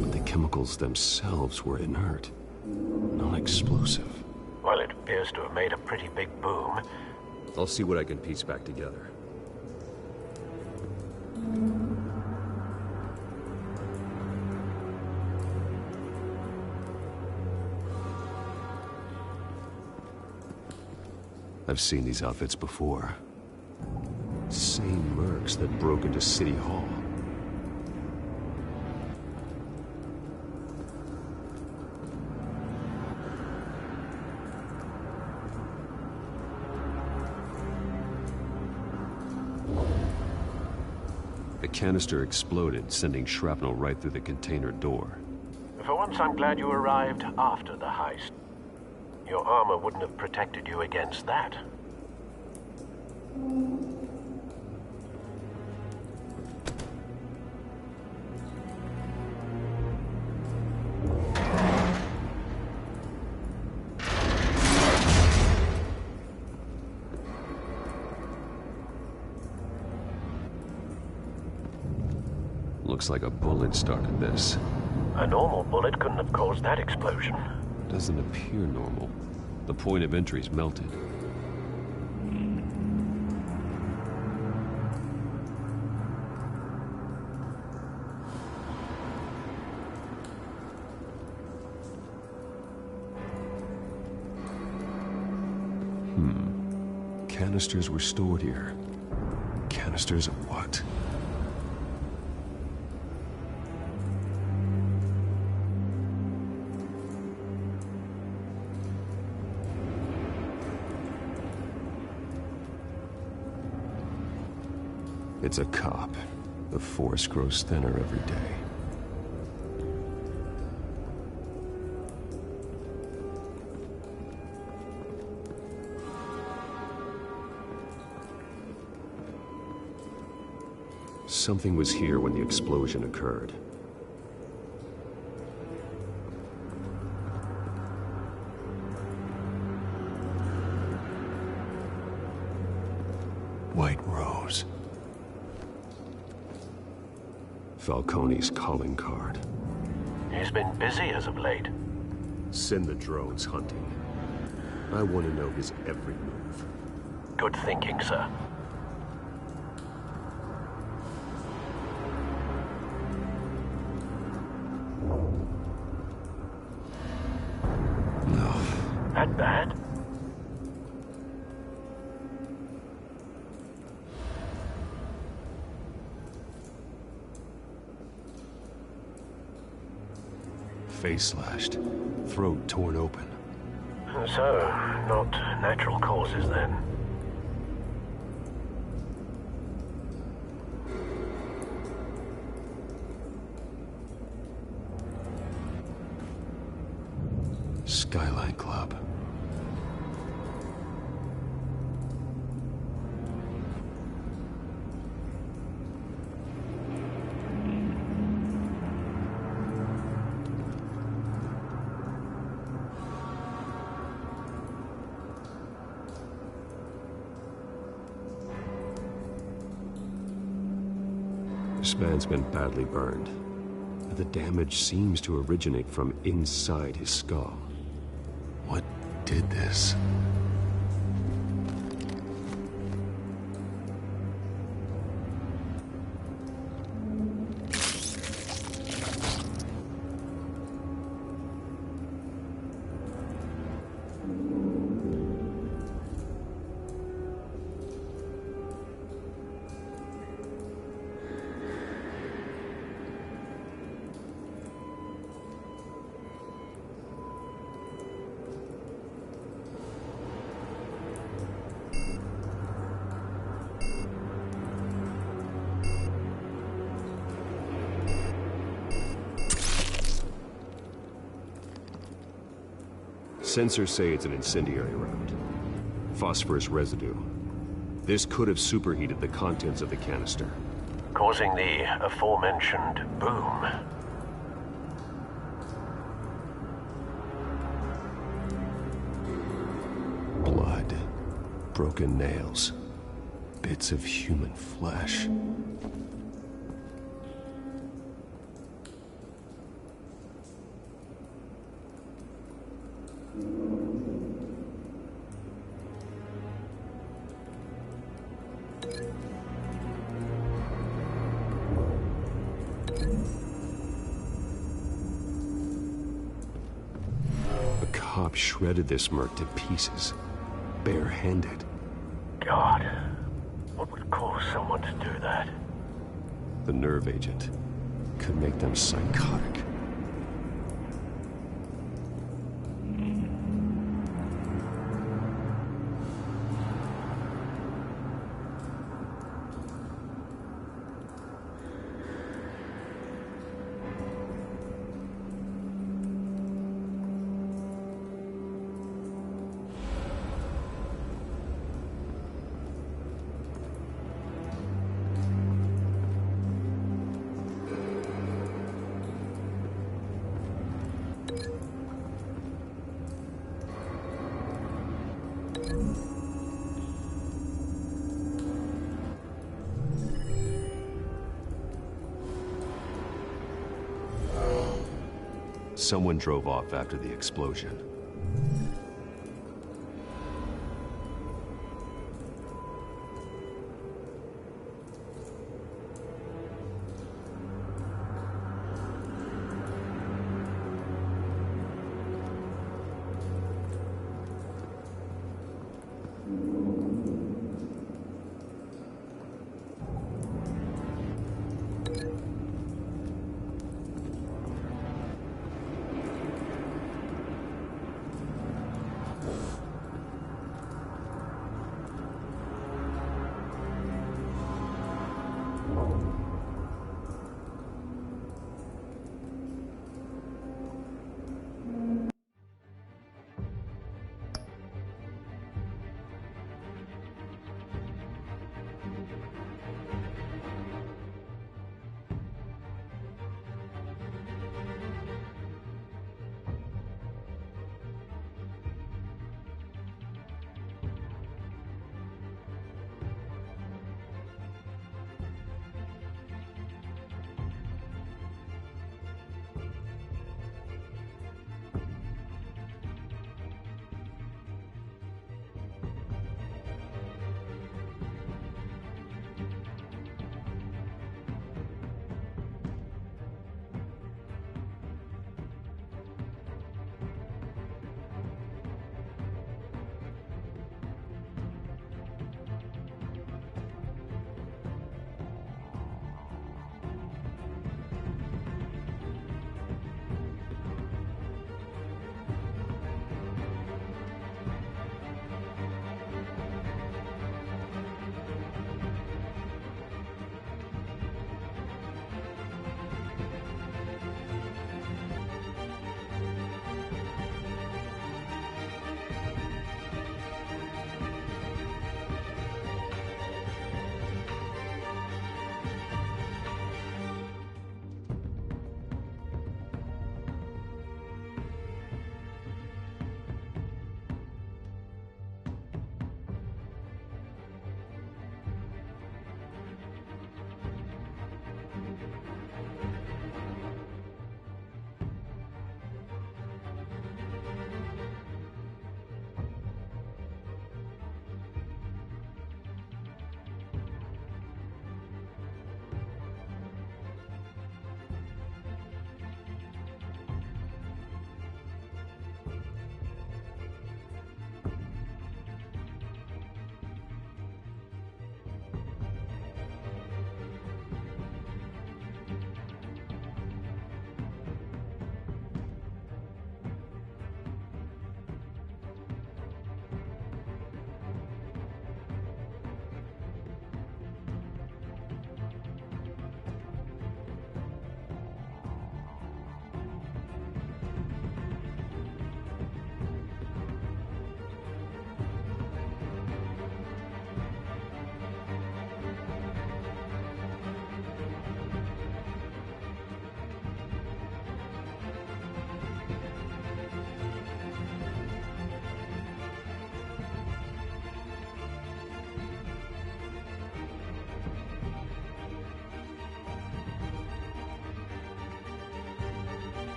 But the chemicals themselves were inert, non-explosive. Well, it appears to have made a pretty big boom. I'll see what I can piece back together. I've seen these outfits before. Same mercs that broke into City Hall. The canister exploded, sending shrapnel right through the container door. For once, I'm glad you arrived after the heist. Your armor wouldn't have protected you against that. Looks like a bullet started this. A normal bullet couldn't have caused that explosion. Doesn't appear normal. The point of entry's melted. Canisters were stored here. Canisters of what? It's a cop. The force grows thinner every day. Something was here when the explosion occurred. White Rose. Falcone's calling card. He's been busy as of late. Send the drones hunting. I want to know his every move. Good thinking, sir. That bad? Face slashed, throat torn open. So, not natural causes then. Skyline Club. This man's been badly burned. The damage seems to originate from inside his skull. What did this? Sensors say it's an incendiary round. Phosphorus residue. This could have superheated the contents of the canister, causing the aforementioned boom. Blood, broken nails, bits of human flesh. A cop shredded this merc to pieces, barehanded. God, what would cause someone to do that? The nerve agent could make them psychotic. Someone drove off after the explosion.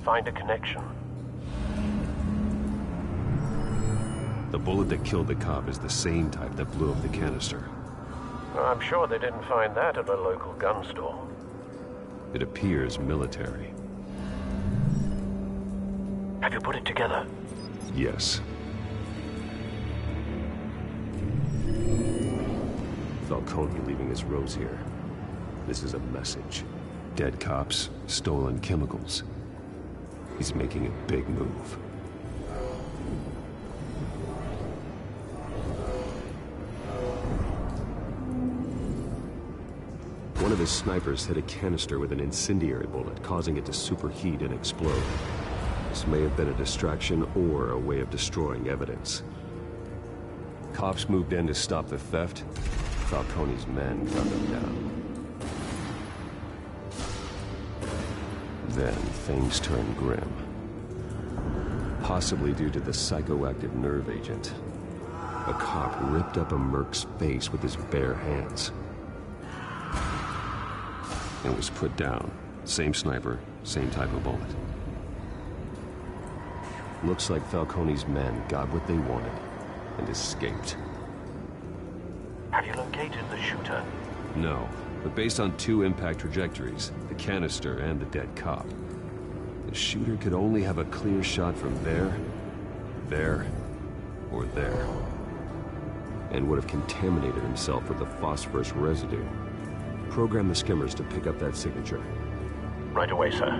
Find a connection. The bullet that killed the cop is the same type that blew up the canister. I'm sure they didn't find that at a local gun store. It appears military. Have you put it together? Yes. Falcone leaving his rose here. This is a message. Dead cops, stolen chemicals. He's making a big move. One of his snipers hit a canister with an incendiary bullet, causing it to superheat and explode. This may have been a distraction or a way of destroying evidence. Cops moved in to stop the theft. Falcone's men gunned them down. Then things turned grim. Possibly due to the psychoactive nerve agent. A cop ripped up a merc's face with his bare hands. And was put down. Same sniper, same type of bullet. Looks like Falcone's men got what they wanted and escaped. Have you located the shooter? No, but based on 2 impact trajectories, the canister and the dead cop, the shooter could only have a clear shot from there, or there, and would have contaminated himself with the phosphorus residue. Program the skimmers to pick up that signature. Right away, sir.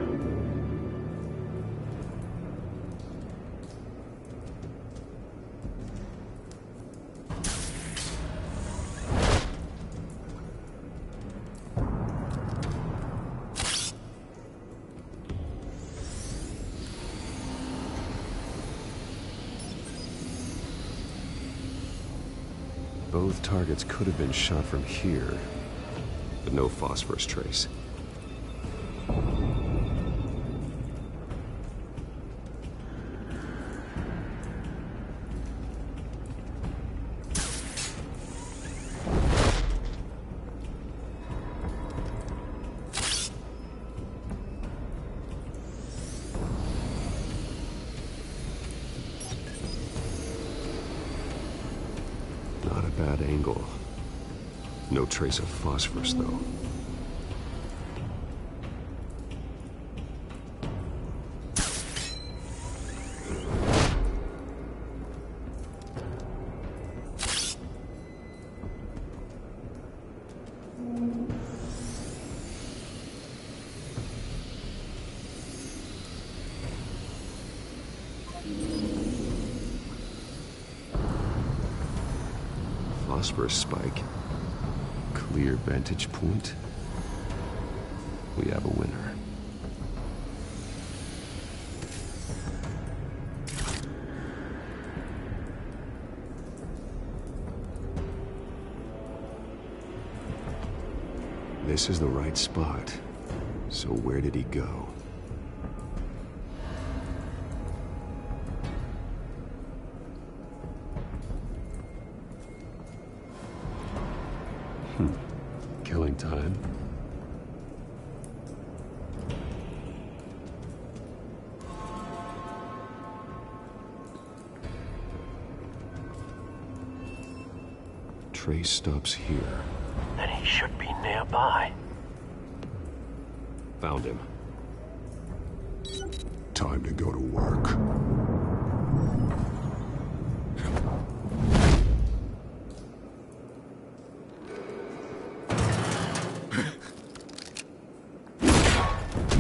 Both targets could have been shot from here, but no phosphorus trace. Not a bad angle. No trace of phosphorus, though. Phosphorus spike. Clear vantage point. We have a winner. This is the right spot. So where did he go? Killing time. Trace stops here. Then he should be nearby. Found him. Time to go to work.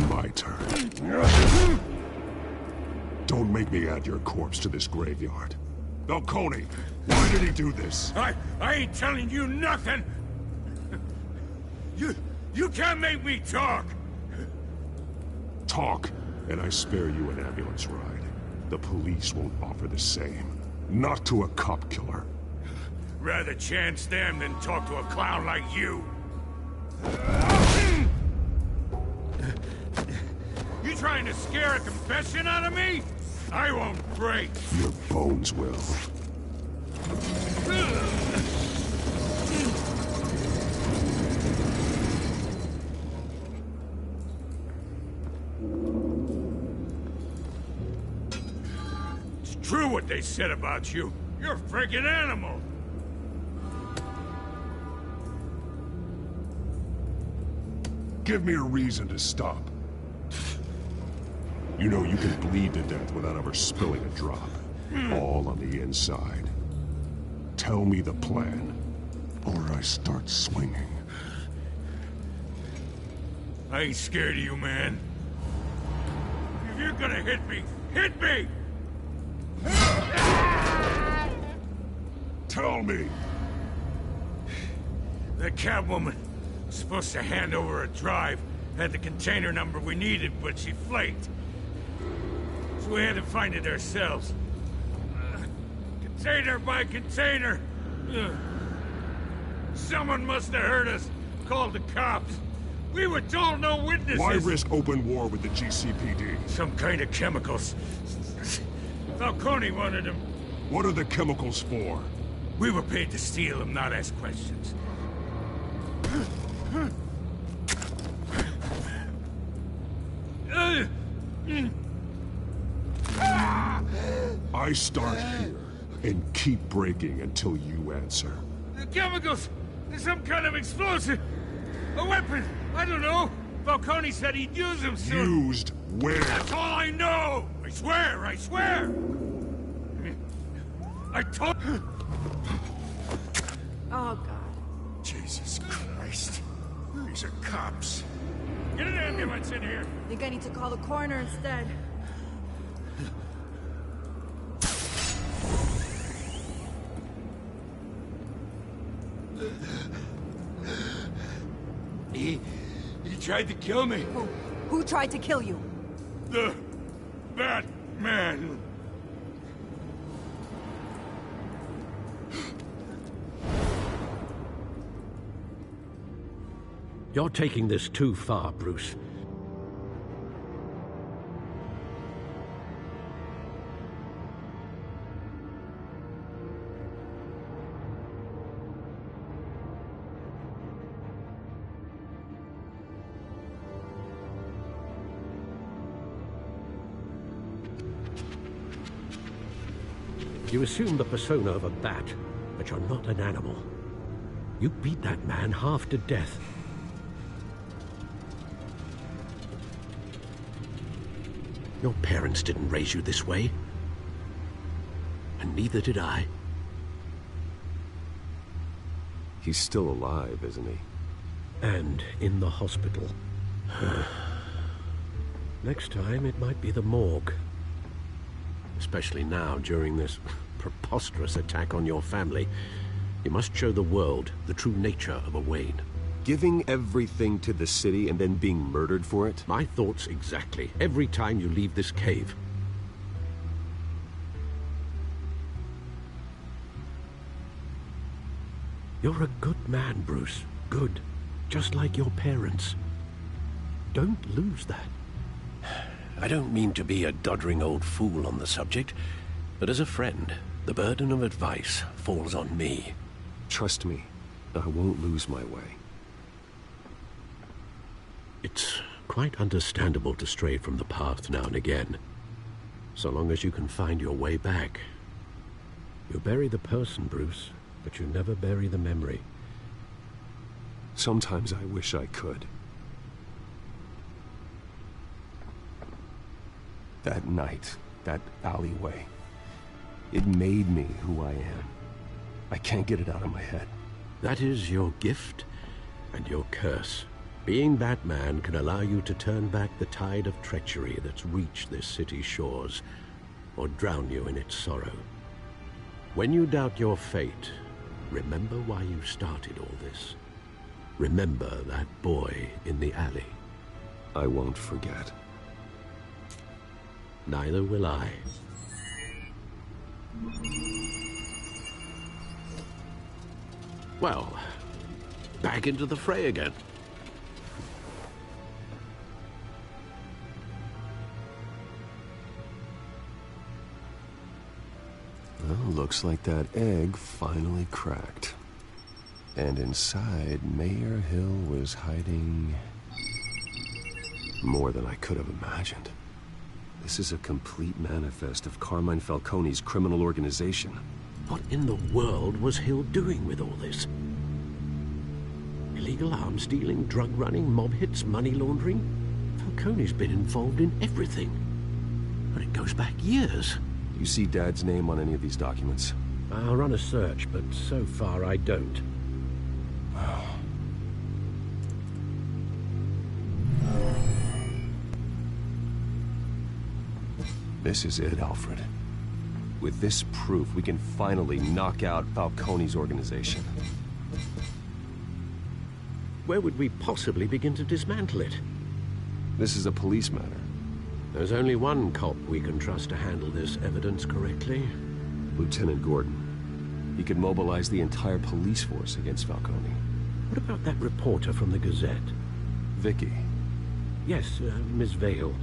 My turn. Don't make me add your corpse to this graveyard. Falcone, why did he do this? I ain't telling you nothing! You can't make me talk! Talk, and I spare you an ambulance ride. The police won't offer the same. Not to a cop killer. Rather chance them than talk to a clown like you. You trying to scare a confession out of me? I won't break. Your bones will. true what they said about you. You're a freaking animal. Give me a reason to stop. You know you can bleed to death without ever spilling a drop. All on the inside. Tell me the plan, or I start swinging. I ain't scared of you, man. If you're gonna hit me, hit me! Tell me! The Catwoman was supposed to hand over a drive, had the container number we needed, but she flaked. So we had to find it ourselves. Container by container! Someone must have heard us, called the cops. We were told no witnesses! Why risk open war with the GCPD? Some kind of chemicals. Falcone wanted them. What are the chemicals for? We were paid to steal them, not ask questions. I start here and keep breaking until you answer. The chemicals! There's some kind of explosive! A weapon! I don't know! Falcone said he'd use them soon! Used where? That's all I know! I swear! I swear! I told... Oh, God. Jesus Christ. These are cops. Get an ambulance in here! Think I need to call the coroner instead. He tried to kill me. Who tried to kill you? The Batman. You're taking this too far, Bruce. You assume the persona of a bat, but you're not an animal. You beat that man half to death. Your parents didn't raise you this way. And neither did I. He's still alive, isn't he? And in the hospital. Next time, it might be the morgue. Especially now, during this preposterous attack on your family. You must show the world the true nature of a Wayne. Giving everything to the city and then being murdered for it? My thoughts exactly. Every time you leave this cave. You're a good man, Bruce. Good. Just like your parents. Don't lose that. I don't mean to be a doddering old fool on the subject, but as a friend, the burden of advice falls on me. Trust me, I won't lose my way. It's quite understandable to stray from the path now and again, so long as you can find your way back. You bury the person, Bruce, but you never bury the memory. Sometimes I wish I could. That night, that alleyway, it made me who I am. I can't get it out of my head. That is your gift and your curse. Being Batman can allow you to turn back the tide of treachery that's reached this city's shores, or drown you in its sorrow. When you doubt your fate, remember why you started all this. Remember that boy in the alley. I won't forget. Neither will I. Well, back into the fray again. Well, looks like that egg finally cracked. And inside, Mayor Hill was hiding more than I could have imagined. This is a complete manifest of Carmine Falcone's criminal organization. What in the world was Hill doing with all this? Illegal arms dealing, drug running, mob hits, money laundering? Falcone's been involved in everything. But it goes back years. You see Dad's name on any of these documents? I'll run a search, but so far I don't. This is it, Alfred. With this proof, we can finally knock out Falcone's organization. Where would we possibly begin to dismantle it? This is a police matter. There's only one cop we can trust to handle this evidence correctly. Lieutenant Gordon. He could mobilize the entire police force against Falcone. What about that reporter from the Gazette? Vicky. Yes, Miss Vale.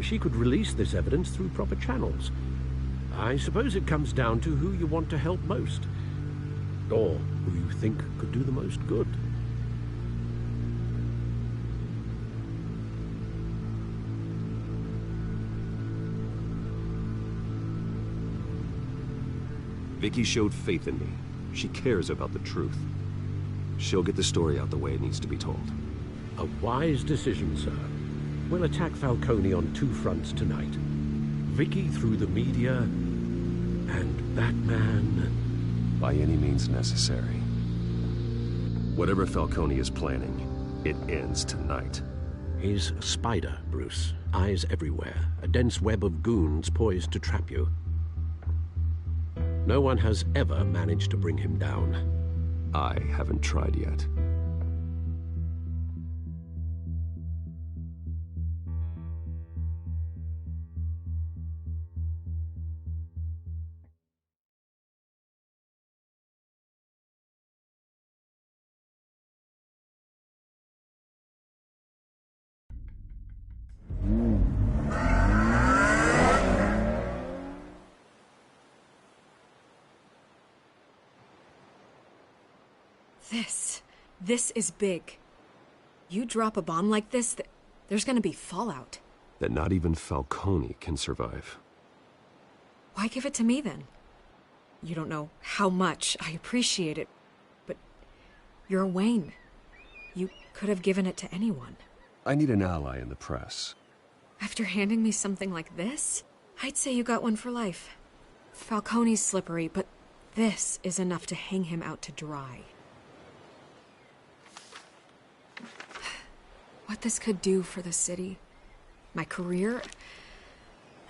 She could release this evidence through proper channels. I suppose it comes down to who you want to help most. Or who you think could do the most good. Vicky showed faith in me. She cares about the truth. She'll get the story out the way it needs to be told. A wise decision, sir. We'll attack Falcone on two fronts tonight. Vicky through the media, and Batman... by any means necessary. Whatever Falcone is planning, it ends tonight. He's a spider, Bruce. Eyes everywhere. A dense web of goons poised to trap you. No one has ever managed to bring him down. I haven't tried yet. This is big. You drop a bomb like this, there's gonna be fallout. That not even Falcone can survive. Why give it to me then? You don't know how much I appreciate it, but you're Wayne. You could have given it to anyone. I need an ally in the press. After handing me something like this, I'd say you got one for life. Falcone's slippery, but this is enough to hang him out to dry. What this could do for the city, my career,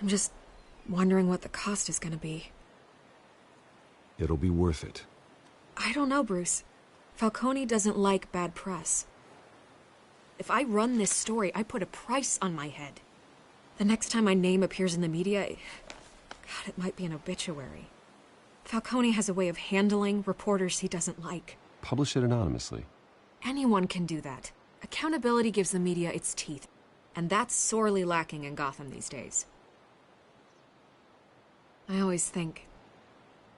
I'm just wondering what the cost is gonna be. It'll be worth it. I don't know, Bruce. Falcone doesn't like bad press. If I run this story, I put a price on my head. The next time my name appears in the media, God, it might be an obituary. Falcone has a way of handling reporters he doesn't like. Publish it anonymously. Anyone can do that. Accountability gives the media its teeth, and that's sorely lacking in Gotham these days. I always think,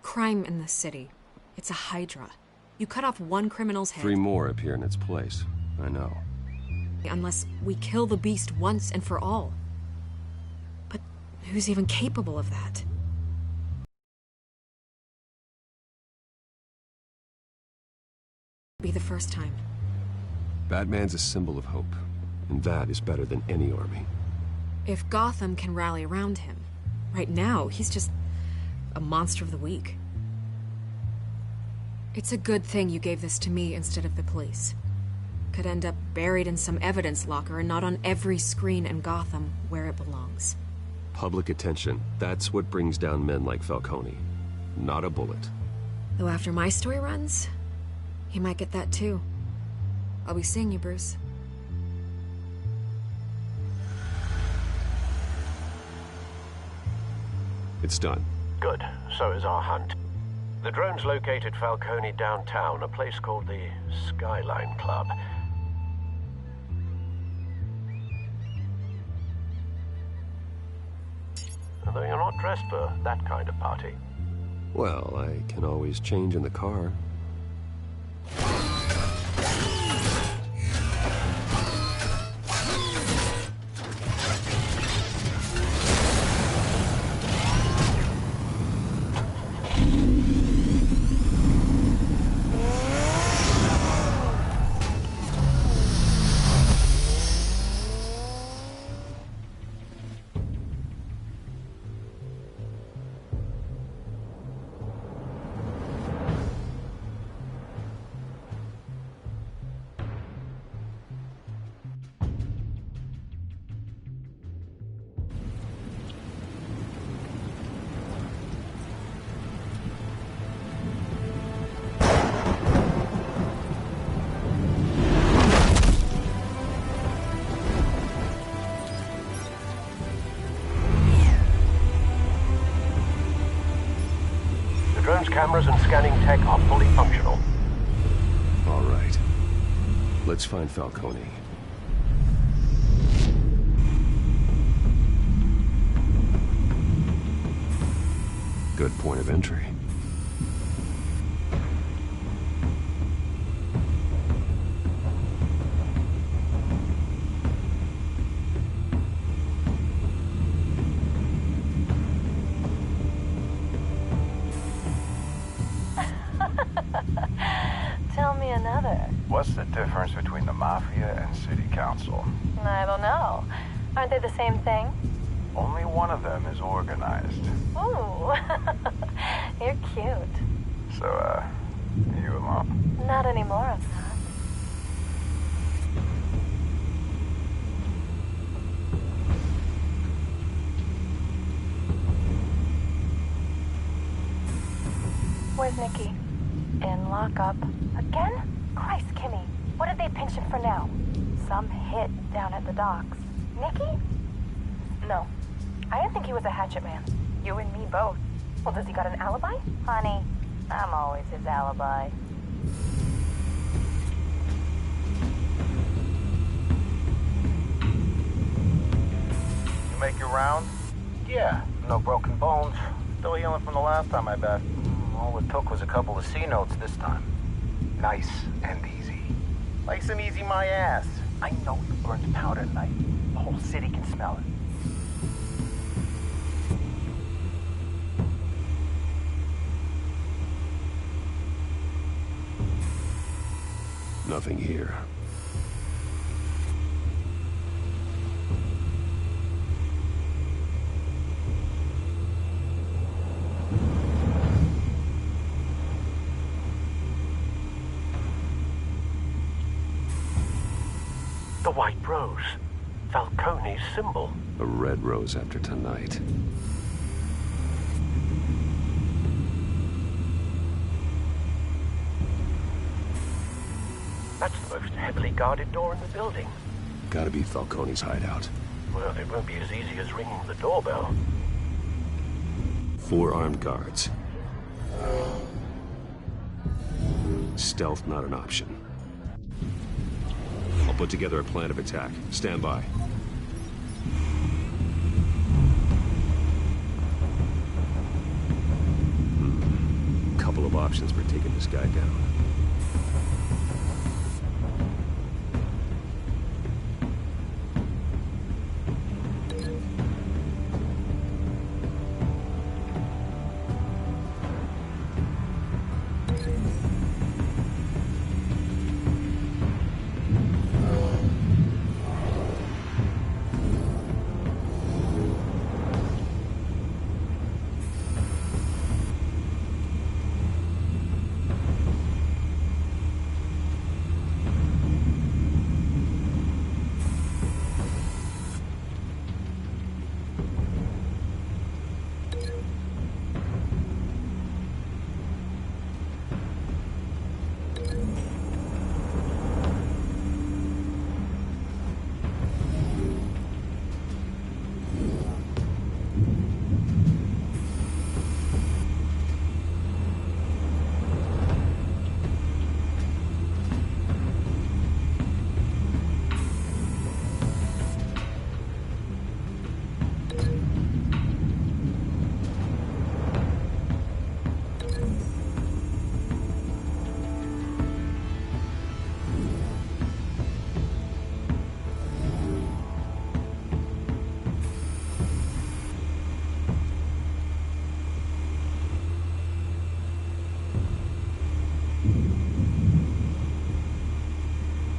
crime in the city, it's a hydra. You cut off one criminal's head... 3 more appear in its place. I know. Unless we kill the beast once and for all. But who's even capable of that? Be the first time. Batman's a symbol of hope, and that is better than any army. If Gotham can rally around him, right now he's just a monster of the week. It's a good thing you gave this to me instead of the police. Could end up buried in some evidence locker and not on every screen in Gotham where it belongs. Public attention, that's what brings down men like Falcone. Not a bullet. Though after my story runs, he might get that too. I'll be seeing you, Bruce. It's done. Good. So is our hunt. The drone's located Falcone downtown, a place called the Skyline Club. Although you're not dressed for that kind of party. Well, I can always change in the car. cameras and scanning tech are fully functional. All right. Let's find Falcone. Good point of entry. Tell me another. What's the difference between the Mafia and City Council? I don't know. Aren't they the same thing? Only one of them is organized. Ooh. You're cute. So, you alone? Not anymore, I'm not. Where's Nikki? In lockup. Again? Christ, Kimmy. What did they pinch him for now? Some hit down at the docks. Nikki? No. I didn't think he was a hatchet man. You and me both. Well, does he got an alibi? Honey, I'm always his alibi. You make your round? Yeah, no broken bones. Still healing from the last time, I bet. All it took was a couple of C notes this time. Nice and easy. Nice and easy my ass. I know you burned powder tonight. The whole city can smell it. Nothing here. The White Rose. Falcone's symbol. A red rose after tonight. That's the most heavily guarded door in the building. Gotta be Falcone's hideout. Well, it won't be as easy as ringing the doorbell. 4 armed guards. Stealth not an option. I'll put together a plan of attack. Stand by. Couple of options for taking this guy down.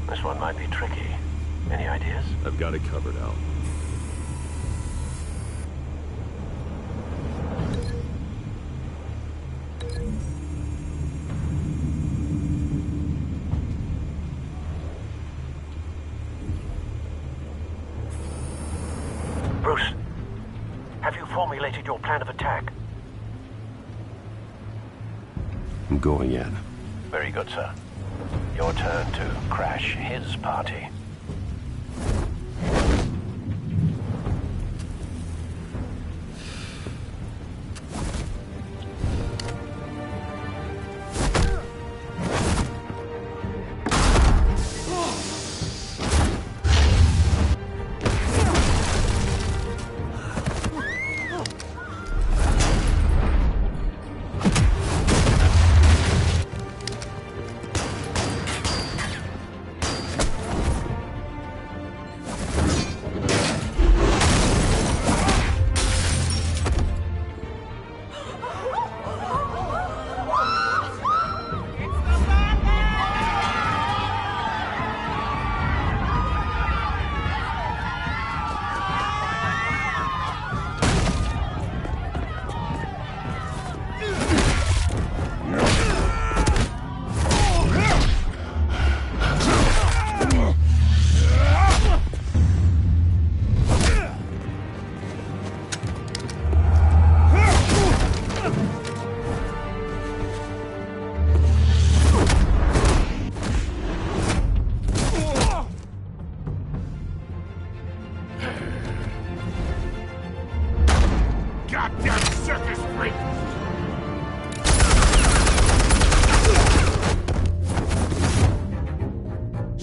This one might be tricky. Any ideas? I've got it covered, Al. Bruce, have you formulated your plan of attack? I'm going in. Very good, sir. Your turn to crash his party.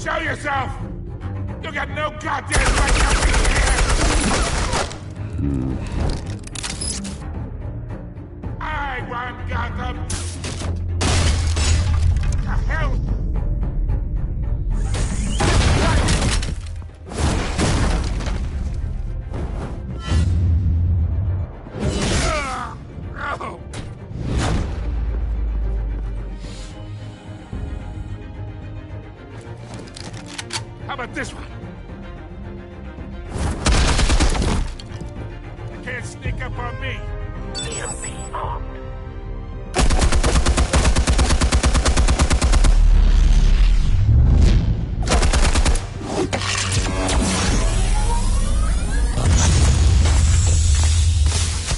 Show yourself! You got no goddamn right to be here! I run Gotham! The hell? Oh. How about this one? You can't sneak up on me. EMP armed.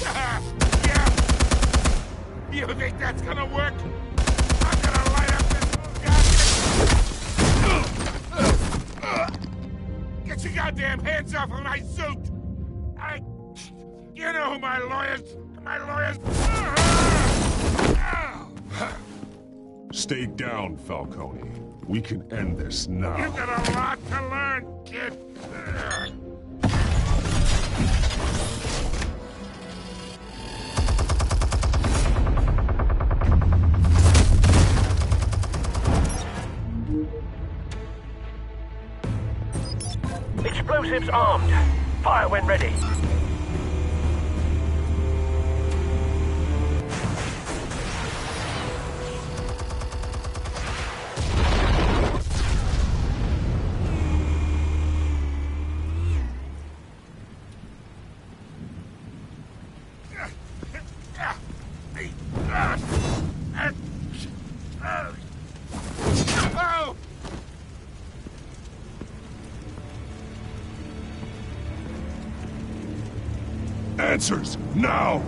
Yeah. You think that's gonna work? I'm gonna light up this goddamn... Get your goddamn hands off of my suit! You know who my lawyers... Stay down, Falcone. We can end this now. You've got a lot to learn, kid. Explosives armed. Fire when ready. Answers, now!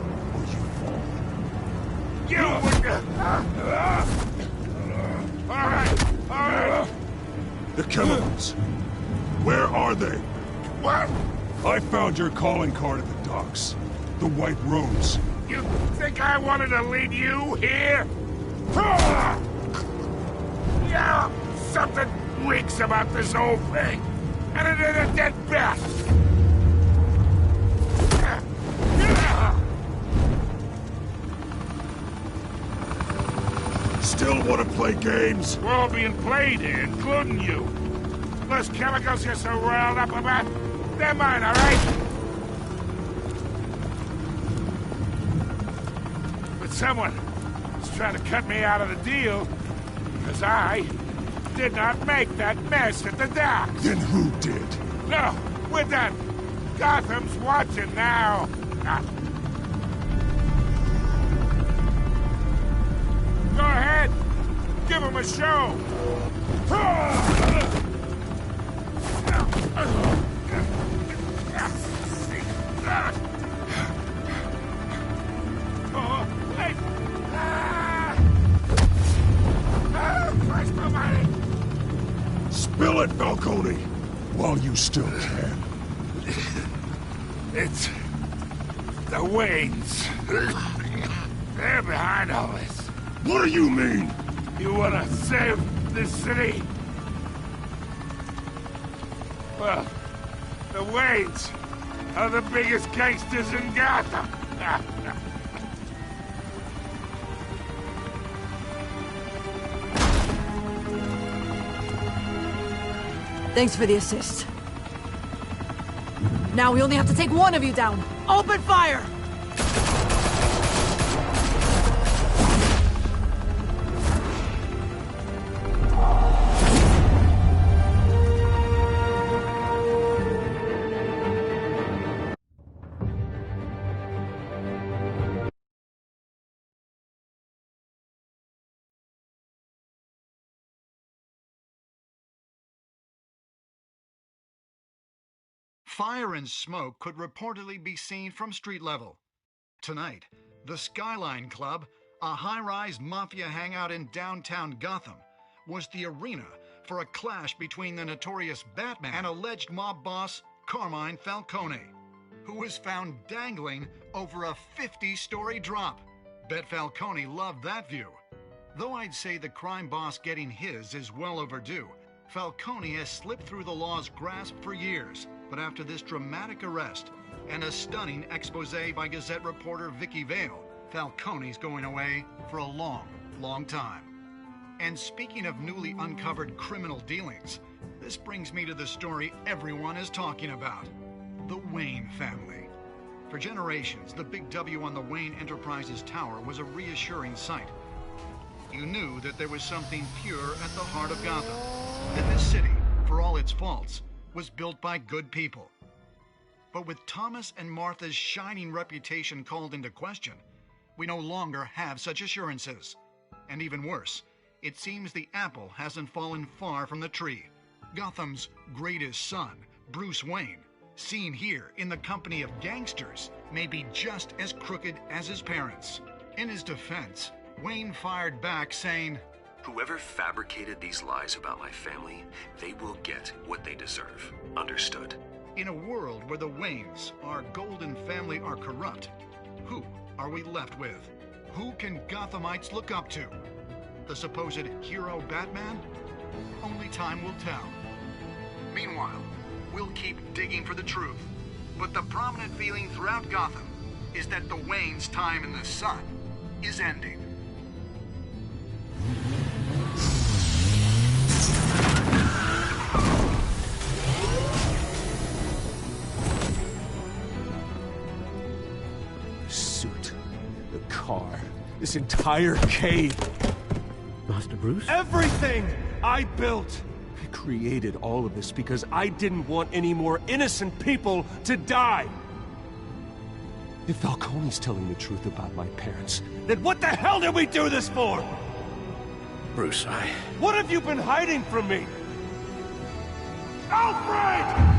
You would... All right. The chemicals. Where are they? What? I found your calling card at the docks. The White Rose. You think I wanted to lead you here? Yeah, something reeks about this whole thing. And it is a dead bat. Still want to play games? We're all being played here, including you. Those chemicals you're so riled up about, they're mine, all right? But someone is trying to cut me out of the deal because I did not make that mess at the docks. Then who did? No, we're done. Gotham's watching now. Go ahead. Give him a show. Spill it, Falcone, while you still can. It's the Waynes. They're behind all this. What do you mean? You want to save this city? Well, the Waynes are the biggest gangsters in Gotham. Thanks for the assist. Now we only have to take one of you down. Open fire! Fire and smoke could reportedly be seen from street level. Tonight, the Skyline Club, a high-rise mafia hangout in downtown Gotham, was the arena for a clash between the notorious Batman and alleged mob boss Carmine Falcone, who was found dangling over a 50-story drop. Bet Falcone loved that view. Though I'd say the crime boss getting his is well overdue, Falcone has slipped through the law's grasp for years, but after this dramatic arrest and a stunning expose by Gazette reporter Vicky Vale, Falcone's going away for a long, long time. And speaking of newly uncovered criminal dealings, this brings me to the story everyone is talking about: the Wayne family. For generations, the big W on the Wayne Enterprises tower was a reassuring sight. You knew that there was something pure at the heart of Gotham, that this city, for all its faults, was built by good people. But with Thomas and Martha's shining reputation called into question, we no longer have such assurances. And even worse, it seems the apple hasn't fallen far from the tree. Gotham's greatest son, Bruce Wayne, seen here in the company of gangsters, may be just as crooked as his parents. In his defense, Wayne fired back saying, "Whoever fabricated these lies about my family, they will get what they deserve. Understood?" In a world where the Waynes, our golden family, are corrupt, who are we left with? Who can Gothamites look up to? The supposed hero Batman? Only time will tell. Meanwhile, we'll keep digging for the truth. But the prominent feeling throughout Gotham is that the Waynes' time in the sun is ending. The suit, the car, this entire cave. Master Bruce? Everything I built! I created all of this because I didn't want any more innocent people to die! If Falcone's telling the truth about my parents, then what the hell did we do this for? Bruce, What have you been hiding from me? Alfred!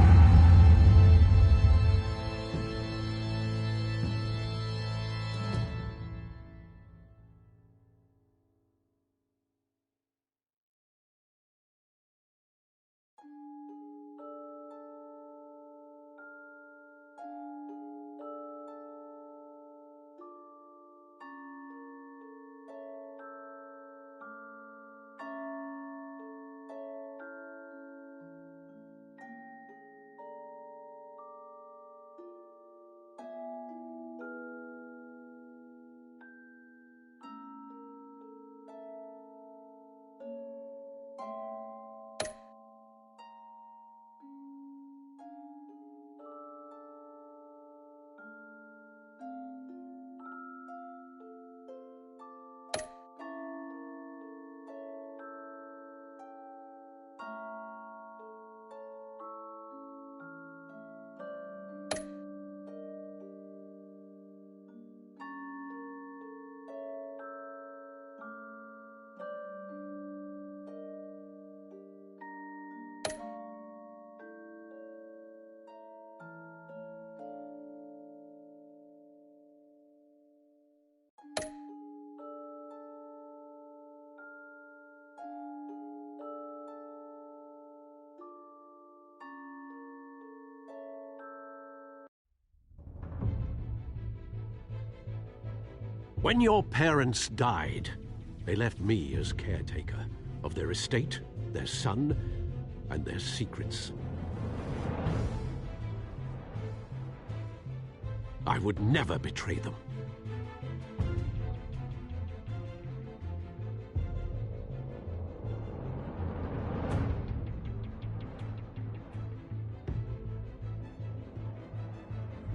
When your parents died, they left me as caretaker of their estate, their son, and their secrets. I would never betray them.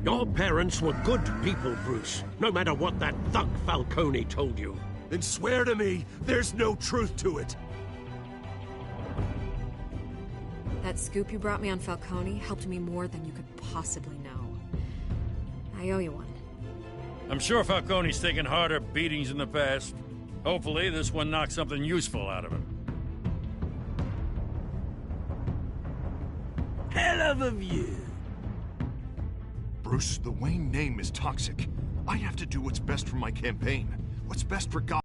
Your parents were good people, Bruce, no matter what that thug Falcone told you. Then swear to me there's no truth to it. That scoop you brought me on Falcone helped me more than you could possibly know. I owe you one. I'm sure Falcone's taken harder beatings in the past. Hopefully, this one knocks something useful out of him. Hell of a view. Bruce, the Wayne name is toxic. I have to do what's best for my campaign. What's best for God.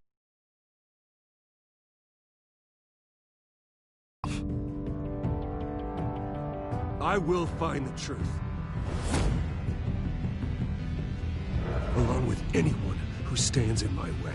I will find the truth. Along with anyone who stands in my way.